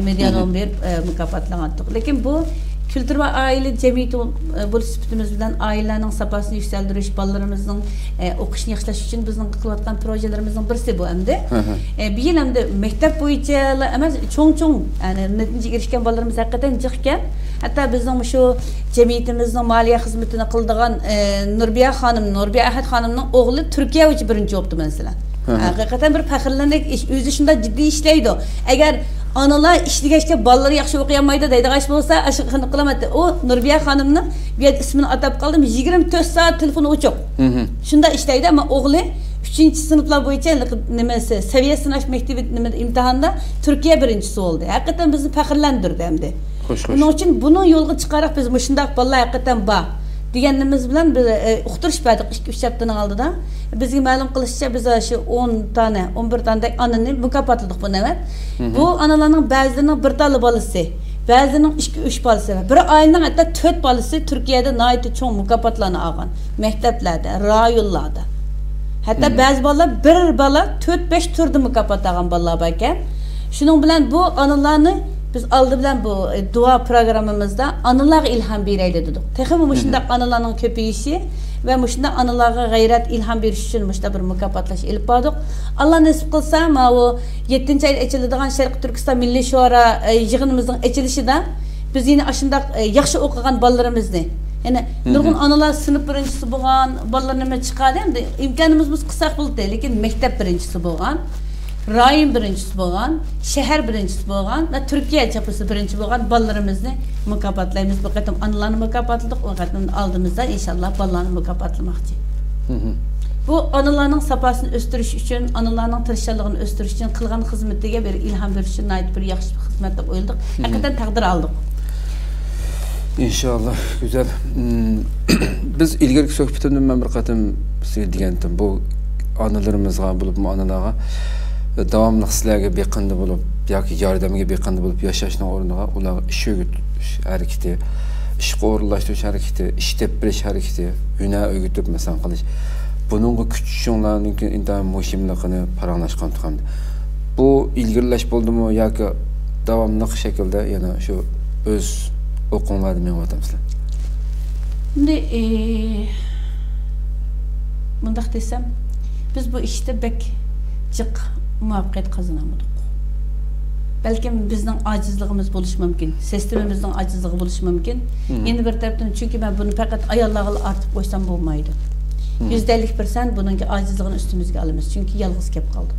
milyon bir mükafatlandık. Lakin bu kültür ve aile cemiyeti bu süpütümüz bilen ailenin sapasını yükseldiriş, ballarımızın okuşunu yaxşılaş için bizim kılıvatkan projelerimizin birisi bu hem de. Bir yıl hem de mektep boyunca ama çoğun yani netice erişken ballarımız hakikaten çıkken hatta bizim şu cemiyetimizin maliye hizmetini kıldığan Nurbiye Ahad Hanım'ın oğlu Türkiye için birinci oldu mesela. Hakikaten bir fakirlendik, özü şunda ciddi işleydi. Eğer analar işligeçke balları yaxşı okuyamaydı deydi. Kaç olsa aşıkını kılamadı. O Nurbiye Hanım'ın bir ismini atıp kaldım. 24 saat telefonu uçuk. Şunda işleydi ama oğlu 3. sınıflar boyunca seviye sınav mektebi imtihanda Türkiye birincisi oldu. Hakikaten bizi fakirlendirdi hem de. Bunun için bunun yolunu çıkarak biz muşundak ballar hakikaten bağ. Diyenimiz bilen bir uqtırış verdik 2-3 haftanın aldıda. Bizge ma'lum qilishcha biz şu 11 tane anani mukofotladik bunu evet. Bu analarning ba'zilarining bir tali balasi, ba'zilarining 2-3 balasi var. Bir ayning hatta 4 balasi Türkiye'de nayt çoğ mukofotlarni olgan. Maktablarda, rayonlarda. Hatta ba'zi bolalar bir bala 4-5 turda mukofot olgan bolalar bor ekan. Shuning bilan bu analarni biz aldı bilen bu dua programımızda analar ilham bereyli dedik. Texmi muşunda analarning köpeyişi ve muşunda analarga gayret ilham beriş için muşda bir mukofotlaş elip bardık. Allah nasip kılsa ma o 7. ay açıladigan Şarkı Türkistan Milli Şura yığınımızın açılışında biz yine aşında yaxşı okugan ballarımızı yani nurgun analar sınıf birincisi bolgan, ballarına çıkardı hem de imkanımız biz kısa buldu lekin mektep birincisi bolgan. Rayon birincisi bolgan, şehir birincisi bolgan ve Türkiye çapısı birinci bolgan ballarımızı mukofotlaymiz. Bu qatam analarni mukofotladık, o qatam aldığımızda inşallah ballarni mukofotlamoqchi. Bu analarning sapasini o'stirish uchun, analarning tirishchiligini o'stirish uchun qilgan xizmatiga bir ilhom berish uchun bir yaxshi xizmat deb o'yladik. Hakikaten taqdir aldık. İnşallah güzel. Biz ilgirki söhbetimden ben bir qatim sizga degandim. Bu analarımızga bulup analarga davamlı sizlarga beqindi bulup yoki yordamga beqindi bulup yashashning o'rniga ular ish harakati, ishga o'rinlashtirish harakati, ish tepirish harakati, hunar o'rgatib masalan qilish. Bununla küçükçünlerin intihan muhimliğini paranlaşkan tutamdı. Bu ilgirleş buldu mu ya ki devamlı şekilde yani şu öz okullarda mı vatamsızlar? Şimdi bundak desem biz bu işte bek cık muvaffakiyet kazanamadık. Belki bizden acizliğimiz buluş mümkün, sistemimizden acizliği buluş mümkün. Yeni bir taraftan çünkü ben bunu fakat ayarlarla artıp koysam bulmaydı. %50% bununki acizliğini üstümüzge alımız. Çünkü yalnız kep kaldık.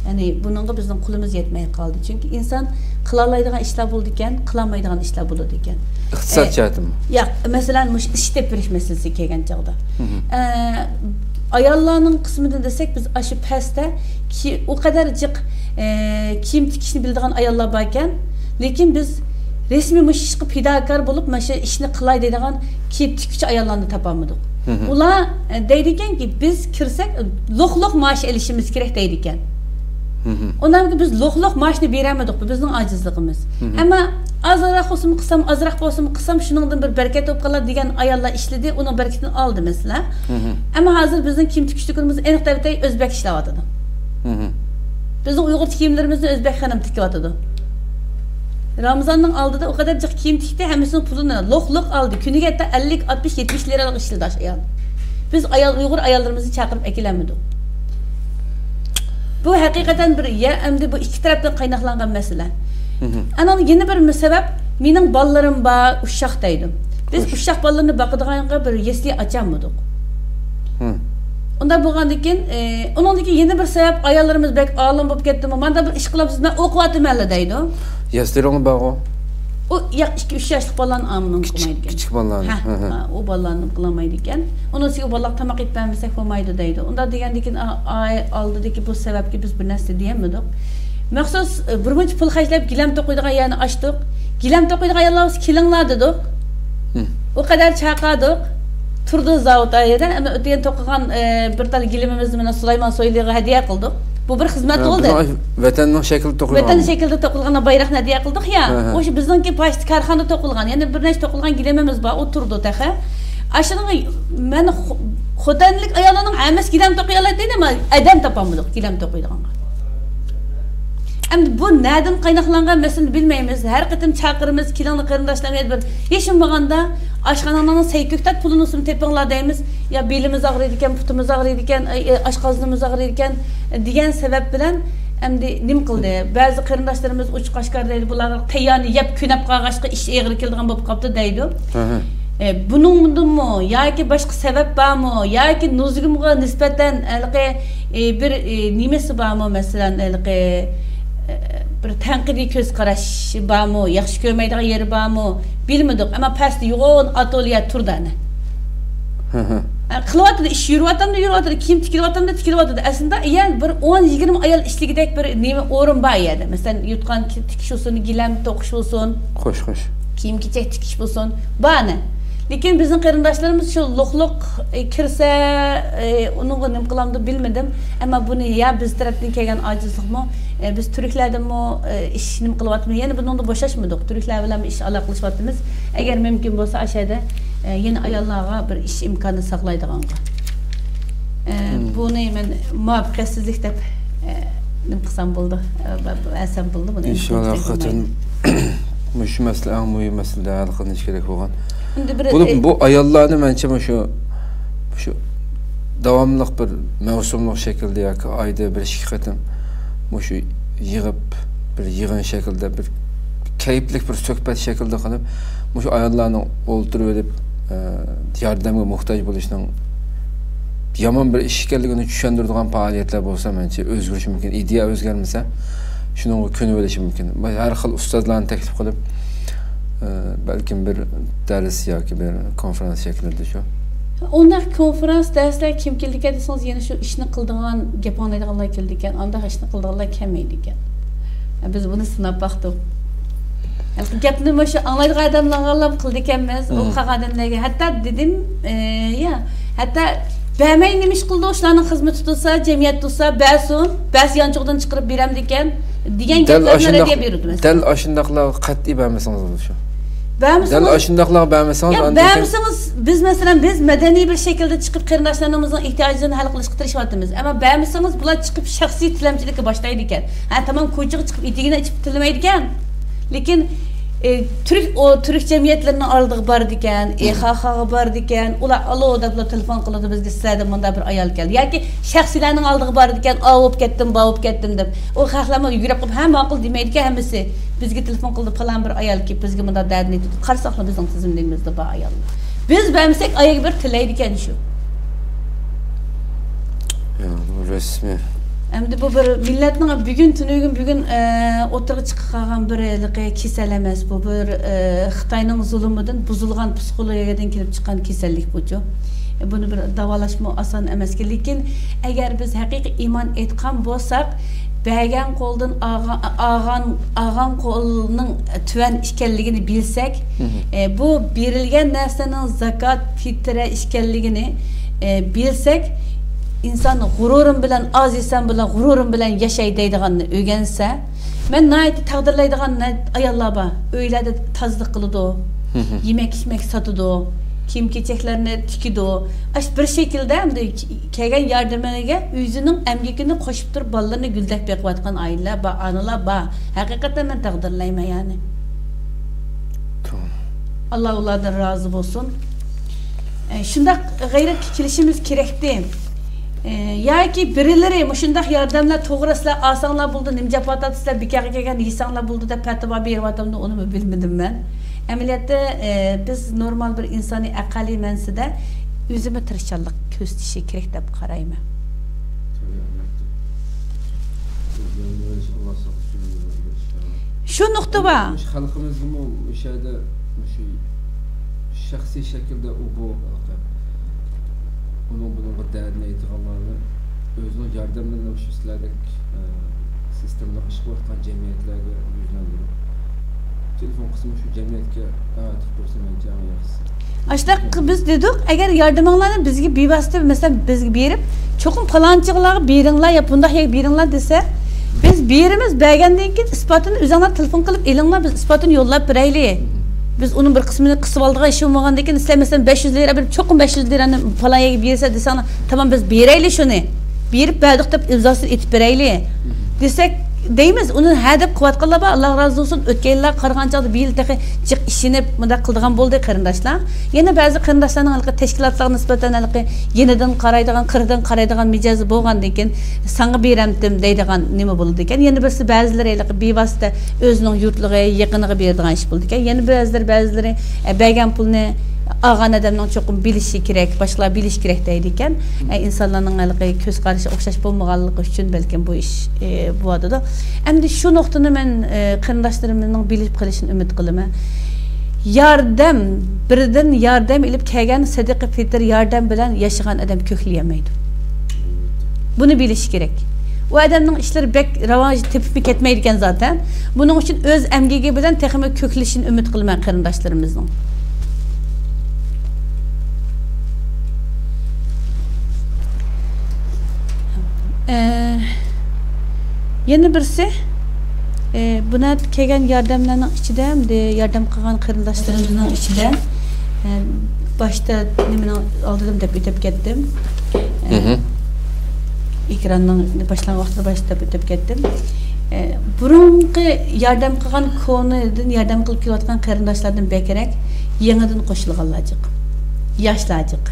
Yani bununla bizim kulumuz yetmeye kaldı. Çünkü insan kılamaydıgan işler buldukken, kılamaydıgan işler buludukken. İktisat cihati mi? Ya mesela iş tepiriş meselesi kelgen çağda. Ayarlarının kısmını desek biz aşı peste ki o kadarcık kiyim tikişini bildiğin ayarlar varken, lekin biz resmi iş çıkıp hidakar bulup mesela işini kılay dediğin kiyim tikiş ayarlarını tapamadık. Ula deydiken ki biz kirsek loh maaş elişimiz gerek deydiken. Ondan ki biz loh maaşını veremedik bu bizim acizliğimiz. Ama azırak olsun kısam, azırak olsun kısam şunun bir bereket opkalar diyen ayarlar işledi, onun bereketini aldı mesela. Ama hazır bizim kiyim tikişliklerimiz en ötebetey Özbek işlevatıdı. Bizim Uygur kiyimlerimizin Özbek hanım tikivatıdı. Ramazan'ın aldı da o kadarcık kiyim tikti hemesinin pulunu loh aldı. Günü hatta 50, 60, 70 liralık işledi ayal. Biz Uygur ayallarımızı çağırıp ekilemedik. Bu hakikaten bir ya emdi bu iki taraftan kaynaklangan mesele. Ana yeni bir sebep benim ballarım ba uşaktaydım. Biz uşak ballarını bakıdığında bir yesli açamadık. Onda bulgandikin onundaki yeni bir sebep ayallarımız bek ağlam bulup gitti ama ben de bir iş kılapsız ben okuvatım elledeydi. Yastironu bağı? O 2-3 yaşlık ballarını amının kılamaydı. Küçük ballarını. O ballarını kılamaydı iken. Onun için o ballar tamak etmemesek olmaydı deydi. Onda diyendikin aldı ki bu sebep ki biz bir nesli diyemedik. Məxsus bir pul xərcləb giləm toxuyduğun yerini açdıq. Giləm toxuyduğun ayarlarımız kilinlar dedik. O kadar çaqadıq. Turdu zavut ayırdan ama öteyen toxuğan bir tal gilimimizni mena Süleyman Soylu'ya hediye kıldık. Bu bir hizmet oldu. Vatanın şekilde toxulgan. Vatanın şekilde toxulgan bayraqni hediye kıldık ya. O bizimki paşt karxana toxulgan. Yani bir neç toxulgan gilimimiz var. O turdu taxa. Aşının men xotanlik ayarlarının amas giləm toxuyalar deydi ama adam tapamadık giləm toxuyduğanğa. Hem bu nereden kaynaklangan meseleni bilmeyimiz. Her kıtım çakırımız, kilanlı karındaşlarımız bir yeşim bağında aşkananın seyköktat pulunu sunu tepinler deyimiz. Ya belimiz ağrıydıken, putumuz ağrıydıken, aşkazlığımız ağrıydıken diyen sebep bilen hem de nim kıldı. Bazı karındaşlarımız uç kaşkar deydi. Bunlar teyyanı yap künep kağaçka iş eğri kildiğin bu kaptı deydi. Bunun mu ya ki başka sebep var mı ya ki nuzgumğa nispeten bir nimesi var mı mesela bir tanqidi göz qarash barmı, yaxshi ko'rmaydigan yeri barmı bilmedik ama pastda yo'g'on atoliya turdi. Qilyapti, ish yurayotdi, kiyim tikilyapti. Aslında yani bir 10-20 ayol ishligidek bir nima o'rin bor edi. Masalan, yutgan tikish olsun, gilam to'qish olsun. Xo'sh. Kiyim kechak tikish olsun. Bani. Lekin bizning qarindoshlarimiz shu luqluq kirsa, uni nima qilamdi bilmadim. Ama bunu ya biz tarafdan kelgan ojizlikmi, biz Türklerdenmi ish nima qilyapmiz? Yani buningda bo'shashmadik. Türkler bilan ish aloqalashayapmiz. Agar mumkin bo'lsa aşağıda yeni ayollarga bir ish imkoni saqlaydiganga. Bunu men muvaffaqiyatsizlik deb nima qilsam bo'ldi. Asam bo'ldi buni. İnşallah hakikaten şu mesele en mühim mesele hal qilinish kerak bo'lgan. Bu ayollarni mençe şu davamlıq bir mevsumluq şekilde ya ki ayda bir iki qatim şu yığıp bir yığın şekilde bir keyiflik bir söhbet şekilde qilib şu ayollarni o'ltirib edip yordamga muhtoj bo'lishning yomon bir ish ekanligini tushundiradigan faoliyatlar bo'lsa mençe o'zgarishi mumkin. Ideya o'zgarmasa shunga ko'nib olishi mumkin. Har xil ustozlarni taklif qilib belki bir ders yoki bir konferans şeklinde şu. Onlar konferans dersler kim keldi deseniz yine şu işini kıldığan, gap anlaydıqanlar keldi ekan, anda işini kıldığanlar kelmeydi ekan. Biz bunu sınab baxdık. Gapni şu anlaydıgan adamlarga qildi ekanmiz, o qolganlarga. Hatta dedim, ya, hatta bämey nima ish qildi, o'shalarning xizmati tutilsa, jamiyat tutsa, bäs yanchoqdan chiqarib beram degan gaplarni radiya berdi. Dal ashundaqlar qat'iy bämesangiz shu. Dal ashundaqlar bämesangiz, bämesangiz biz masalan biz madaniy bir şekilde chiqib qarindoshlarimizning ehtiyojlarini hal qilishga tirishyapmiz. Ammo bämesangiz bular chiqib shaxsiy tilamchilikka boshlaydi ekan. Ha, tamam ko'chaga chiqib etigini ichib tilamaydi ekan. Lekin Türk cemiyetlerinin aldığı bardı ekan, EHH'ga bardı ekan, ular alo deb telefon qiladi bizga sizlardan bunda bir ayol keldi. Yoki shaxsiylarning aldığı bardı ekan, avib ketdim, bavib ketdim deb. O xalqlarga yugurib qilib ham ma'qul demaydi ekan hammasi. Bizga telefon qildi falan bir ayol kelib bizga bunda dardini aytdi. Qarsaqlar bizning tizimimizda bor ayol. Biz bilmasak ayaga bir tilaydi ekan shu. Ya, bu resmi. Endi bu bir milletning bugun o'tirib chiqib qolgan bir kasal emas, bu bir Xitoyning zulmidan buzilgan psixologiyadan kelib chiqqan kasallik bu-chu. Buni bir davolashmo oson emas, lekin agar biz haqiqiy iymon etgan bo'lsak, bergan qo'ldan olgan qo'lning tuvan ekanligini bilsak, bu berilgan narsaning zakot, fitra ekanligini bilsak, insan g'ururim bilan az insan bilan g'ururim bilan yashay deydiganni o'rgansa, men nayt taqdirlaydigan ayollar bor. Uylarda tozlik qiladi, yemek sotadi, kiyim-kechaklarni tikidi. Ash bir şekilde kelgan yordamiga o'zining emgakini qo'shib turib bolalarni guldab beqiyotgan oilalar bor, onalar bor. Haqiqatan men taqdirlayman yani. Allah ulardan razı bo'lsin. Shunda g'ayrat kelishimiz kerakdi. Yoki birileri shunday yordamlar to'g'risizlar olsanglar bo'ldi, nimjapotatsizlar bekaga kelgan yesanglar bo'ldi deb fatvo beryaptimni, uni bilmadim men. Amaliyotda biz normal bir insoniy aqliy mansida o'zimni tirishchanlik ko'rsatishi kerak deb qarayman. Shu nuqta bor. Xalqimizning o'shada shu shaxsiy shaklda bu bunun derdine itiqanlarını özünün yardımlarını şu sizlerdeki sistemler iş koyarken cemiyetlerle yüzlendirip telefon kısmı şu cemiyetke evet kursun bence ama yaxşısı. Aştaq biz dedik, eğer yardımlarını bizge bevasıta mesela bizge berip çokum falançıqlarga beringlar ya bundaq ya beringlar dese biz berimiz bergandan keyin isbotini o'zinglar telefon qilib elinglar biz isbotini yo'llab beraylik. Biz onun bir kısmını kısıp aldığı işi olmağındaki istemesen 500 lira verip çokum 500 liranı falan yeri birse desene tamam biz bereyli şunu berip verdik de imzasını etip bereyli desek deymiz onun hedef kuvvet kılaba Allah razı olsun ötkenler kargançalı bir yıl çık işini mıda kıldığan boldu karındaşlar yine bazı karındaşların teşkilatlarına nispeten yeniden karaydıgan kırdan karaydıgan mecazı boğan deyken sana beremdim deydigan nime buldu deyken yine birisi bazıları bivasıta özünün yurtluğa yakınlığa berdigan iş buldu deyken yine bazıları bergen pulunu ağan adamның çokum bilişi gerek, başkalar biliş gerek deydiken insanların köz karşı okşaş bulmaganlığı üçün belki bu iş bu adıda. Hem de şu noktunu men kırındaşlarımın bilip kalışını ümit kılıma. Birden yardım ilip kelgen sadaka fitr yardım bilen yaşayan adam kökleyemeydi. Bunu biliş gerek. O adamның işleri bek ravaj tepip ketmeydiken zaten. Bunun için öz emgigi bilen texime köklüşünü ümit kılıma kırındaşlarımızın. Yeni birisi buna kelgan yordamlarning ichida hamda yordam qilgan qarindoshlarımızın ichida başta nimani oldim deb o'tib ketdim. Ekranning boshlangan vaqtida başta o'tib ketdim. Burungi yordam qilgan ko'nidan yordam qilib kelayotgan qarindoshlardan bekerak yangidan qo'shilganlarjiq. Yoshlarjiq.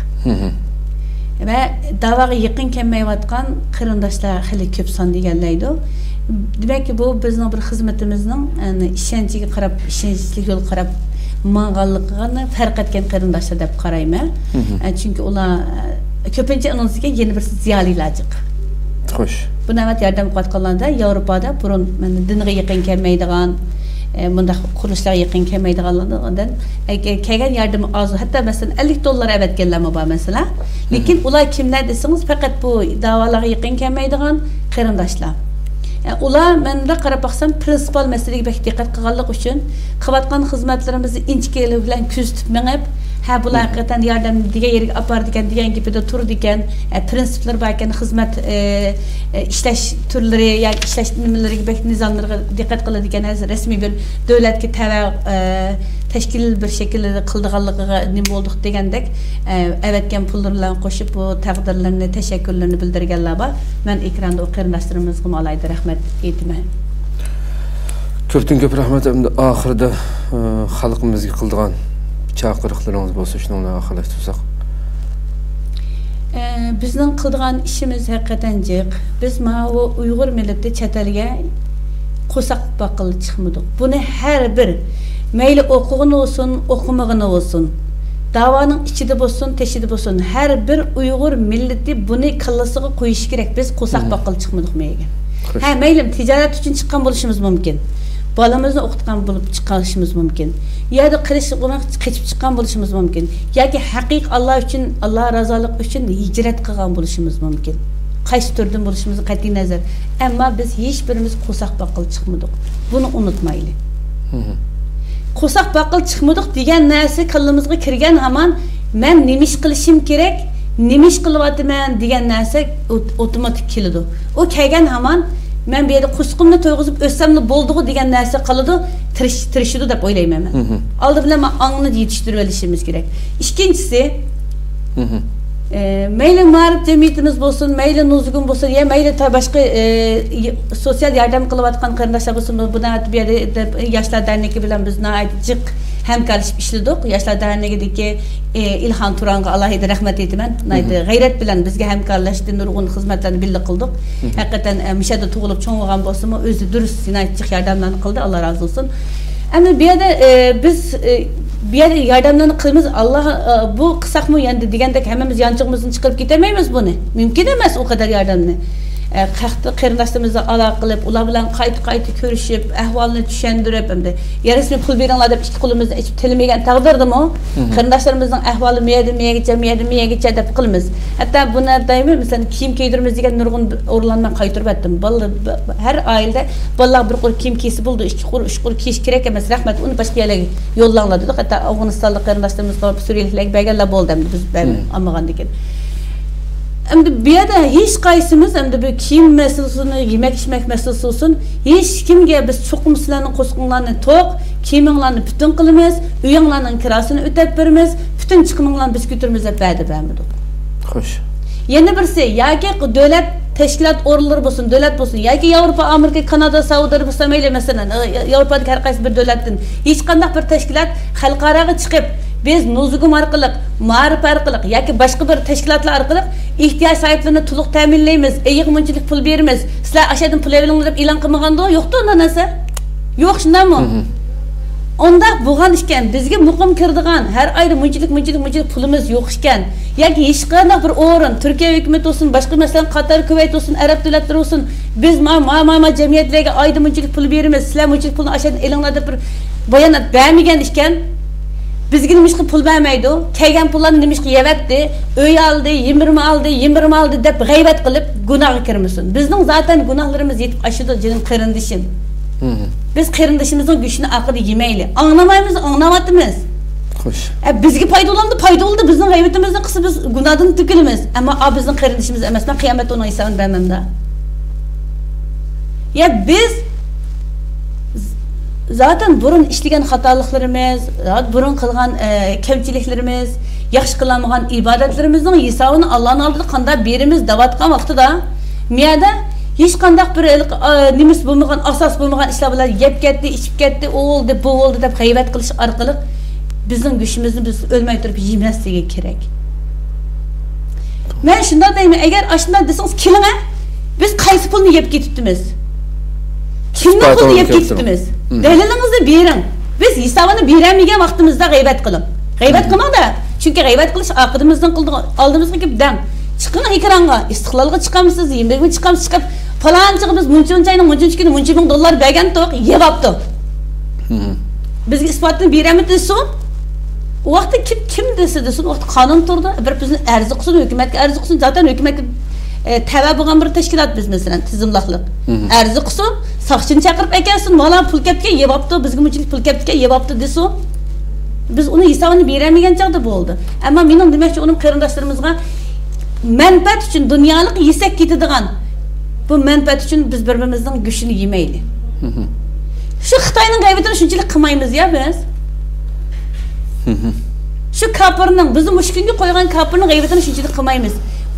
Ve davaga yaqin kelmayotgan qarindoshlar hali ko'p son deganlaydi. Demek ki bu bizning bir xizmatimizning ishonchiga qarab, ishonchli yo'l qarab mang'anligini farq etgan qarindoshlar deb qarayman. Chunki ular ko'pincha anonsiga yeni bir ziyolilarjiq. Xo'sh. Bu navbat yordam qilayotganlarda Yevropada burun dinga yaqin kelmaydigan bunda kuruluşlar yakın kelmeydiğinden kelgen yardımı az, hatta mesela $50 evet gelme var mesela. Lakin ular kimler deseniz fakat bu davalara yakın kelmeydiğin kırındaşlar. Ular ben de qarab baxsam prinsipal meseleye bek diqqat qilganlik uchun qilayotgan xizmatlarimizni inchkeli bilan kuzatib mengib, ha bular haqiqatan yordam degan yerga apardi ekan degan gapida turdi ekan, prinsiplar bor ekan, xizmat ishlash turlari yoki ishlash nimalariga bek nizomlarga diqqat qiladi ekan, rasmiy bir davlatga tava tashkil bir shaklda qildiganligiga nima bo'ldik degandek, avatgan pullar bilan qo'shib bu taqdirlarni, tashakkurlarni bildirganlar bor. Men ekranda o qarindoshlarimizga alayda rahmat aytaman. Ko'pdan ko'p rahmat. Endi oxirida xalqimizga qildigan chaqiriqlaringiz bo'lsa, shuni oxirlashtirsak. Bizning qildigan ishimiz haqiqatan jiq. Biz mana bu Uyg'ur millati chet elga qo'saq baqil chiqmadik. Buni har bir mayli o'qig'ini olsun, o'qimag'ini olsun, davanın içinde bo'lsin, teshida bo'lsin, har bir Uyg'ur millati buni kallasiga qo'yish kerak. Biz qo'saq baqil chiqmadik meyga. Ha, mayli tijorat uchun chiqqan bo'lishimiz mumkin. Balamizni o'qitgan bo'lib chiqishimiz mumkin. Yoki qochib chiqqan bo'lishimiz mumkin. Yoki haqiqiy Alloh uchun, Alloh razoligi uchun hijrat qilgan bo'lishimiz mumkin. Qaysi turdan bo'lishimizni qat'iy nazar. Ammo biz hech birimiz qo'saq baqil chiqmadik. Buni unutmaylik. Qo'saq baqil chiqmadik degan narsa kallamizga kirgan hamon men nima ish qilishim kerak, nima ish qilyapman degan narsa avtomatik keladi. O kelgan hamon men bu yerda qusqimni to'yg'izib o'ssamni bo'ldi degan narsa qiladi, tirishidi deb o'ylayman men. Oldi bilan ongni yetishtirib olishimiz kerak. Ikkinchisi, mayli ma'rif jamiyatimiz bo'lsin, mayli nuzgun bo'lsin, ya mayli boshqa sosyal yardım qilayotgan qarindoshlar bo'lsin, bundan bu yerda yoshlar dernegi bilan biz jiq hamkorlashib ishladik. Yoshlar dernegidagi Ilhon Turonga alohida rahmat aytaman. G'ayrat bilan bizga hamkorlashdi, nurg'un xizmatlarni birga qildik. Haqiqatan mishada tug'ilib cho'ng'igan bo'lsa-mu, o'zi durust jiq yordamlarni qildi. Alloh razı olsun. Ama bir yerda biz bir yerda yordamlarni qilamiz. Allah bu qisaqmi endi degandek hammamiz yanchig'imizni chiqarib ketamaymiz buni. Mumkin emas o kadar yordamni. Qarindoshlarimizni aloqa qilib, ular bilan qayta ko'rishib, ahvolni tushuntirib, endi yarasini pul beringlar deb ikki qo'limizni ichib tilmagan taqdirdami, qarindoshlarimizning ahvoli miyagacha deb qilamiz. Hatto buni deymi, masalan, kiyim kiydiramiz degan nurg'un o'rlanma qaytirib etdim. Har oilada bolalar bir qo'l kiyim kiysi bo'ldi, ikki qo'l, uch qo'l kiyish kerak emas. Rahmat, uni boshqa yerlarga yo'llanglar dedik. Hatto Afg'onistonlik qarindoshlarimiz, Suriyaliklarga berganlar bo'ldi, biz olmagan ekan. Endi bu yerda hech qaysimiz endi bu kiyim masalasini, yemek içmek masalasi olsun, hech kimga biz cho'qimsizlarni qo'sqinlarni to'q, kiyiminglarni butun qilamiz, uyinglarning kirasini o'tab beramiz, butun chiqiminglarni biz ko'taramiz deb va'da bermadik. Xo'sh. Yana birisi, yoki davlat tashkilot o'rinlari bo'lsin, davlat bo'lsin, yoki Yevropa, Amerika, Kanada, Saudiya bo'lsa mayli, masalan, Yevropadagi har qaysi bir davlatdan hech qanday bir tashkilot xalqaraga chiqib biz nuzugum orqali, ma'rif orqali yoki boshqa bir tashkilotlar orqali ehtiyoj sahiblarini to'liq ta'minlaymiz, munchalik pul beramiz. Sizlar ashadan pul olinglar deb e'lon qilmaganda yo'qdi unda narsa. Yo'q, shundaymi? Onda bo'lgan ekan, bizga muqim kirdigan har oyda munchalik pulimiz yo'q ekan. Yoki hech qanday bir o'rin, Turkiya hukumat olsun, boshqa masalan Qatar, Kuvayt olsun, arab davlatlari olsun, biz jamiyatlarga oyda munchalik pul beramiz. Sizlar munchalik pulni ashadan elinglar deb bir bayonot bermagan ekan. Bizga nimishqa pul bermaydi, kelgan pullarni nimishqa yevatdi, uy oldi, yimirma oldi deb g'aybat qilib gunohga kirmasin. Bizning zaten gunohlarimiz yetib ashidi jinim qarindishim. Biz qarindishimizning go'shini aqida yemayli. Anglamaymiz, anglamayapmiz. Xo'sh. Bizga foyda oldi, bizning g'aybatimizni qilsa biz gunohdan to'kilamiz. Ammo bizning qarindishimiz emas, men qiyomatda uning hisobini bermamda. Ya biz zaten burun işleyen hatalıklarımız, burun kılgan kemçiliklerimiz, yaxşı kılamagan ibadetlerimizin hesabını Allah'ın aldığı kanda birimiz davatkan vaxtıda miyada hiç kandak bir nimis bulmagan, asas bulmagan işler yep ketdi, içip ketdi, o oldu, bu oldu deb g'aybat qilish orqali bizning güçümüzni biz ölmey turib yemesliğe gerek. Men shunda deyman, agar ashunday desangiz keling, biz qaysi pulni yeb ketibmiz? Kimni pulni yeb ketibmiz? Dalilingizni bering. Biz hisobini beramagan vaqtimizda g'aybat qiling. G'aybat qilmangda. Chunki g'aybat qilish aqidimizdan oldimizga kelib dam. Chiqing ekranga, istiqlolga chiqamsiz, yemekga chiqamsiz, chiqib falonchiga biz muncha $1 million bergan to'q yebapti. Bizga isbotini beramiz desin. O vaqtda kim desa desin, o vaqtda qonun turdi. Bir bizni arz qilsin, hukumatga arz qilsin. Zaten hukumatga tava bo'lgan bir tashkilot biz masalan tizimliqlik. Arz qilsin, soqchini chaqirib ekansin, mana pul kapga yebapti, bizga bunchalik pul kapga yebapti desin. Biz uni hisobini beramagan chaqda bo'ldi. Ammo mening demoqchi uning qarindoshlarimizga manfaat uchun dunyolik yesak ketadigan bu manfaat uchun biz bir-birimizning go'shtini yemaylik. Şu Xitoyning g'aybatini shunchalik qilmaymiz ya biz. Şu kapırning bizni mushkunga qo'ygan kapırning g'aybatini shunchalik qilmaymiz.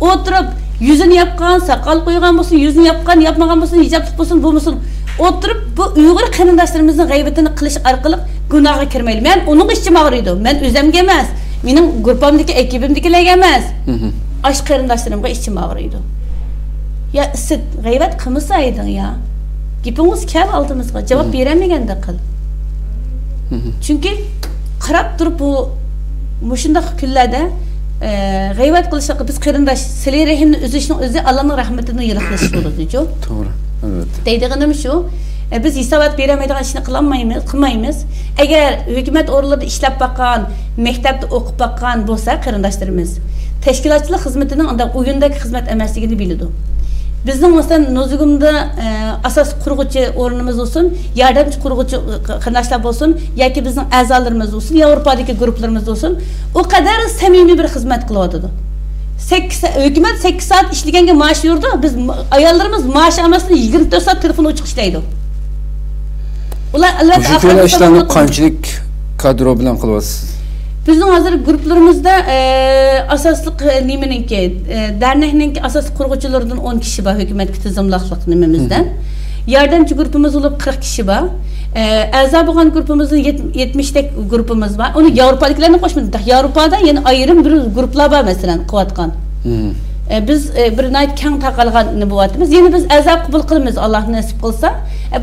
O'tirib yuzini yapgan, saqal qo'ygan bo'lsin, yuzini yapgan, yapmagan bo'lsin, hijoblik bo'lsin, bo'lmasin. O'tirib bu Uyg'ur qarindoshlarimizning g'aybatini qilish orqali gunohga kirmaylik. Men uning ishim og'riydi. Men o'zimga emas, mening guruhimdagi, ekibimdagilarga emas. Ash qarindoshlarimga ishim og'riydi. Ya siz g'aybat qilmasayding ya. Gipimiz kel aldığımızda cevap veremeyken de kıl. Çünkü qarab turib bu mushundaq kunlarda g'aybat qilishga biz qarindosh silay rahimni uzishning o'zi Allohning rahmatini yiliqlash bo'ladi-ku. To'g'ri, albatta. Deydiganim shu, biz hisobot beramaydigan ishni qilmaymiz. Agar hukumat o'rinlarida ishlab baqqan, maktabda o'qib baqqan bo'lsa qarindoshlarimiz, tashkilotchilik xizmatining unda o'yindagi xizmat emasligini biladi. Bizning masalan Nozugumda asas qurg'uchi o'rnimiz bo'lsin, yordamchi qurg'uchi qarindoshlar bo'lsin, yoki bizning a'zolarimiz bo'lsin, Yevropadagi guruhlarimiz bo'lsin, o qadar samimiy bir xizmat qilyapti. Hukumat 8 soat ishlaganga maosh yurdi, biz ayollarimiz maosh olmasdan 24 soat telefon o'chiq ishlaydi. Ular albatta ishlarni qanchalik kadro bilan qilyapsiz? Bizning hozir guruhlarimizda asosliq nimeniki, dernekning asosiy qurg'uvchilaridan 10 kishi bor hukumatga tizimliqlik nimamizdan. Yordamchi guruhimiz bo'lib 40 kishi bor. A'zo bo'lgan guruhimizda 70 tek guruhimiz bor. Uni Yevropaliklarni qo'shmadik. Yevropada yana ayrim bir guruhlar bor masalan qilayotgan. Biz bir nayt keng taqalgan bo'lyapmiz. Yeni biz a'zo qabul qilamiz, Alloh nasib qilsa.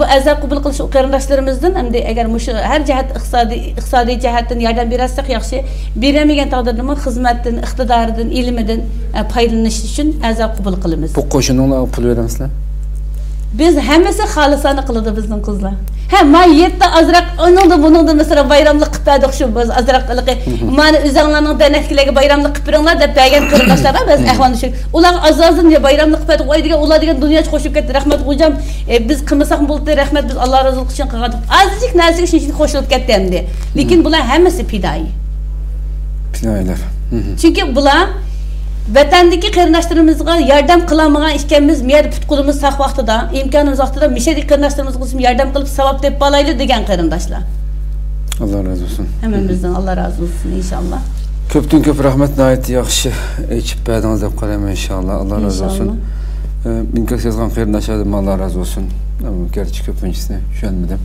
Bu a'zo qabul qilish qarindoshlarimizdan endi agar mushu har jihat iqtisodiy jihatdan yordam bersak yaxshi, beramagan taqdirda ham xizmatdan, iqtidoridan, ilmidan foydalanish uchun a'zo qabul qilamiz. Bu qo'shinlarga pul beramizlar? Biz hammasi xolisona qiladi bizning qizlar. Ha, men yerda azroq buningda mesela bayramlik qilib berdik shu biz azroq qilib. Mana o'zinglarning danaklarga bayramlik qilib beringlar deb bergan qarindoshlar bor, biz ahvonni shu. Ular azozin deb bayramlik qilib berdik. Voy degan ular degan dunyoga qo'shib ketdi. Rahmat qo'jam. Biz qilmasak bo'ldi, rahmat biz Alloh rozi qilsin qildik. Azizlik narsaga shunchalik qo'shilib ketdi endi. Lekin bular hammasi pidoi. Pidoilar. Chunki bular vatandagi qarindoshlarimizga yordam qilamagan ekanmiz, mer putqulimiz saq vaqtida, imkonimiz vaqtida mishadagi qarindoshlarimizga yordam qilib savob deb qolayli degan qarindoshlar. Alloh razı olsun. Hammamizdan Alloh razı olsun inshaalloh. Ko'pdan ko'p rahmat, nihoyat yaxshi aytib berdingiz deb qarayman inshaalloh. Alloh razı olsun. Men ko'rsatgan qarindoshlardan Alloh razı olsun. Gerçi ko'pinchisi tushunmadim.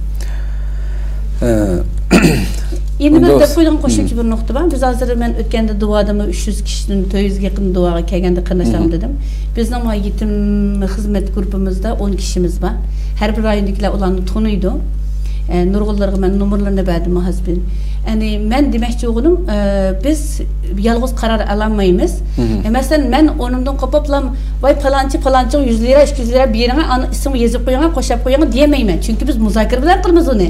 Endi men deb qo'ygan qo'shimcha bir nuqta bor. Biz hozir men o'tganda duodami 300 kishidan 400 ga yaqin duoga kelganda qarindoshlarim dedim. Bizning yetim xizmat guruhimizda 10 kishimiz bor. Har bir rayondagilar ularni tanıydi. Nurg'ullarga men nomerlarini berdim hozir. Yani men demoqchi o'g'lim, biz yolg'iz qaror olmaymiz. Masalan, men o'rnimdan qopaplam, voy falonchi 100 lira, 200 lira bering, ani ismini yozib qo'ying, qo'shib qo'ying demayman. Chunki biz muzokara bilan qilamiz uni.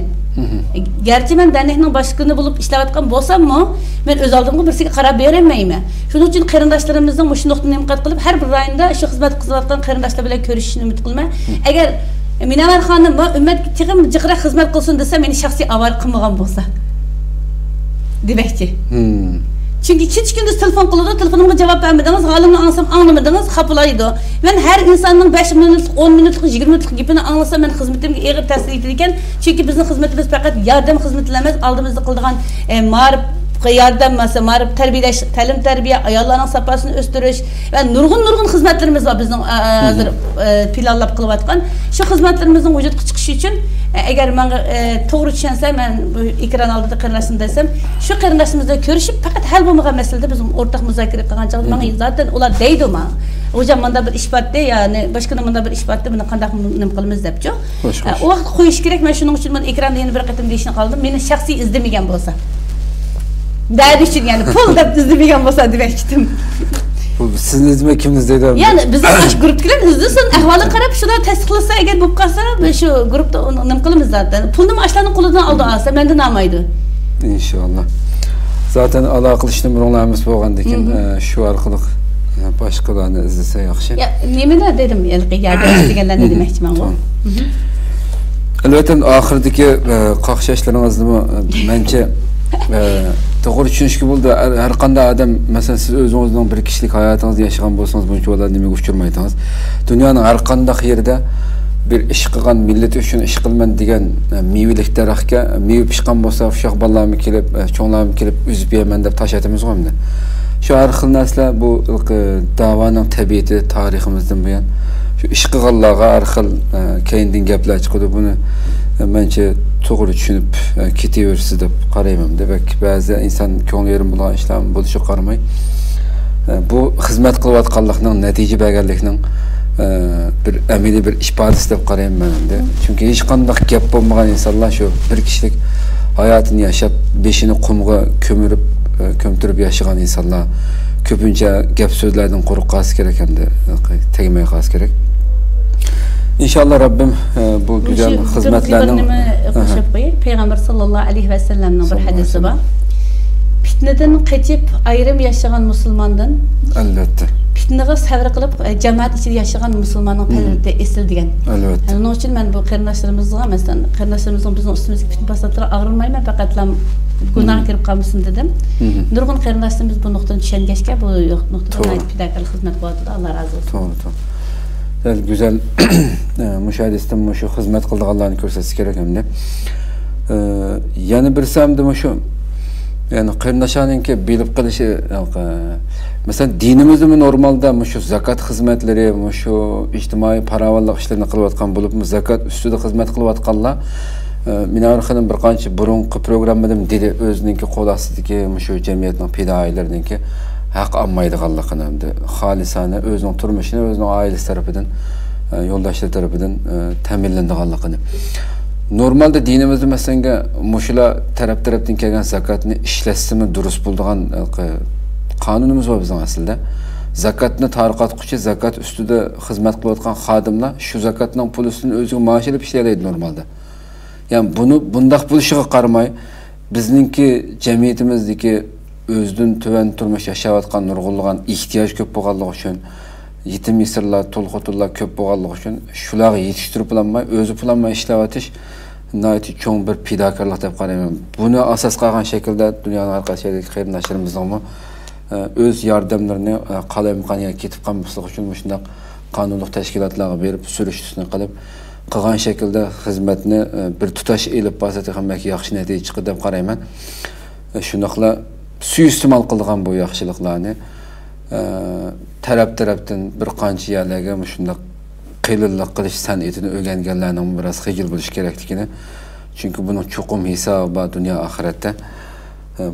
Gerçi men dernekning boshlig'ini bo'lib ishlayotgan bo'lsam-mu, men o'z oldimga birsiga qarab bermayman. Shuning uchun qarindoshlarimizning shu nuqtani nimqat qilib, har bir rayonda shu xizmat qilayotgan qarindoshlar bilan ko'rishishni umid qilaman. Agar Minavar xonim va ummatga chiqib jiqra xizmat qilsin desa, meni shaxsiy avar qilmagan bo'lsa. Demakchi. Çünkü hiç gündüz telefon qiladi, telefonimga javob bermadingiz, g'olimni ansam anglamadingiz, xafalaydi. Men har insonning 5 minutlik, 10 minutlik, 20 minutlik gapini anglasam men xizmatimga og'ir ta'sir etadi ekan. Chunki bizning xizmatimiz faqat yordam xizmati emas, oldimizda qiladigan ma'rif yordam ma'rif tarbiyalash, ta'lim-tarbiya, ayollarning safosini o'stirish va nurg'un xizmatlarimiz bor bizning hozir planlab qilayotgan. Shu xizmatlarimizning vujudga chiqishi uchun agar menga to'g'ri tushunsam, men bu ekran oldida qarindoshim desam, shu qarindoshimizla ko'rishib faqat hal bo'lmagan masalada biz o'rtaq muzokara qilgan chog'da menga zaten ular deydi men. Hocam menda bir ish bor-da, ya'ni boshqa nimada bir ish bor-da, buni qanday nim qilamiz debchi. O vaqt qo'yish kerak. Men shuning uchun men ekranda yana bir qatim deyishni qoldim. Meni shaxsiy izlamagan bo'lsa. Dərdi üçün, yəni pul da izləməyən olsa deməkdim. Sizni izleme kiminiz deydi? Yani bizim aş gruptakiler izlesin, ahvalı qarab şuna tasdiqlasa eğer bu qalsa, şu grupta nima qilamiz zaten. Pulni ashlarning qo'lidan oldi olsa, mendan olmaydi. İnşallah. Zaten aloqa qilishni biroqlarimiz bo'lgandan keyin shu orqali boshqalarni izlasa yaxshi. Ya nimani dedim, yardım deganlarni demoqchiman bu. Albatta oxiridagi qaqshashlaringizni mencha to'g'ri tushunishga bo'ldi. Har qanday odam, masalan, siz o'zingizning bir kishilik hayotingizni yashagan bo'lsangiz, buncha odam nimaga uchirmaydingiz? Dunyoning har qanday yerida bir ish qilgan, millat uchun ish qilman degan mevilik daraxtga meva pishgan bo'lsa, uşaq bolalarmi kelib, cho'nglarmi kelib uzib yeyman deb tashlatamiz endi. Shu har xil narsalar bu da'voning tabiati, tariximizdan buyon shu ish qilganlarga har xil keyindan gaplar chiqadi. Buni mencha to'g'ri tushunib ketaversa deb qarayman. Demak, ba'zi inson ko'ngli yerim bo'lgan ishlar bo'lishiga qaramay, bu xizmat qilayotganlikning, natija berganlikning bir amaliy bir ifodasi deb qarayman endi. Chunki hech qanday gap bo'lmagan insonlar shu bir kishilik hayotini yashab, beshini qumga ko'mtirib yashagan insonlar ko'pincha gap so'zlardan qo'rqib qolish kerak endi, tegmay qolish kerak. İnşallah Rabbim bu güzel hizmetlerinin Peygamber sallallahu aleyhi ve sellem'nin bir hadisi var. Fitneden kaçıp ayrım yaşayan Müslümandan elbette. Fitneye sabır kılıp cemaat içinde yaşayan Müslümanın pelerde esildiğen. Elbette. Yani onun için ben bu kardeşlerimizle mesela kardeşlerimizin bizim üstümüzdeki fitne basatları ağırmayma fakat günah girip kalmışsın dedim. Nurgun kardeşlerimiz bu noktadan düşengeçke bu noktadan ait fidakarlık hizmet koydu. Allah razı olsun. Doğru. Güzel müşahidesinden şu hizmet kıldıqlarını görsesi gerek hem de. Yani birsem de şu yani qırnaşanınki bilip qilishi mesela dinimizde normalde şu zakat hizmetleri, şu ictimai paravallık işlerini qılayotgan bulup zakat üstüde hizmet qılayotganlar Minar Hanım bir qancha burunqi programmadan dili özününki qo'l ostidagi şu jamiyatning fidoilarininki haq olmaydiganligini hamda xolisona o'zining turmushini o'zining oilasi tarafidan yo'ldoshlar tarafidan ta'minlanadiganligini. Normalde dinimizde mesela muşula tarafdan kelgan zakatni ishlashimi durust bo'ladigan qonunimiz var bizim aslında. Zakatni tarqatquchi, zakat ustida xizmat qilayotgan xodimlar shu zakatning pulisini o'ziga maash olib ishlaydi normalde. Yani bunu bundaq bo'lishiga qaramay bizningki jamiyatimizdagi özden tüven turmuş yaşayotgan nurg'unlagan ehtiyoj ko'p bo'lganligi uchun yetim yesirlar, to'lqotillar ko'p bo'lganligi uchun shularga yetishtirib bulanmay, o'zi bulanmay ishlayotganish nihoyatda cho'ng bir fidokorlik deb qarayman. Buni asos qilgan shaklda dunyoning har qaysi yerdagi qarindoshlarimizni o'z yordamlarini qalamqoniga ketib qolmasligi uchun shunday qonunliq tashkilotlarga berib surish ustini qilib qilgan shaklda xizmatni bir tutash elib borsa ham yaxshi natija chiqadi deb qarayman. Shunaqla suiiste'mol qilgan bu yaxshiliklarni tarafdan bir qancha yerlarga shunday qiyinlik qilish san'atini o'rganganlarning biroz xijil bo'lish kerakligini, chunki buning chuqur hisobi bor dunyo oxiratda.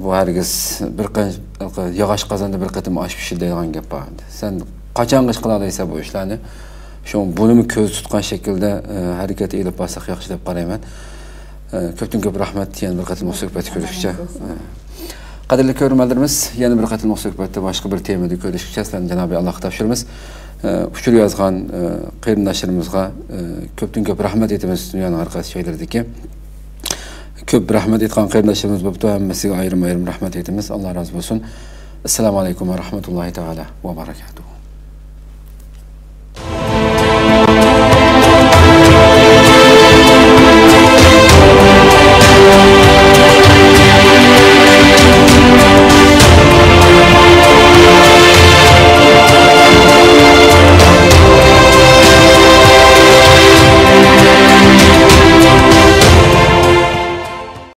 Bu hargiz bir qancha yog'och qozonda bir qatim osh pishiradigan gap bor. Sen qachongacha qila olaysan bu ishlarni? Shu buni ko'z tutgan shaklda harakat elib borsak yaxshi deb qarayman. Ko'p rahmat, yana bir qatim suhbat ko'rishgacha. Qadrli ko'ruvchilarimiz, yana bir qatim suhbatda boshqa bir temada ko'rishgacha sizlarni Janobi Allohga topshiramiz. Ushur yozgan qarindoshlarimizga ko'p rahmat etamiz dunyoning har qaysi joylaridagi. Ko'p rahmat etgan qarindoshlarimiz bo'libdi, hammasiga ayrim rahmat etamiz. Alloh razı bo'lsin. Assalomu alaykum va rahmatullohi taala va barakatuh.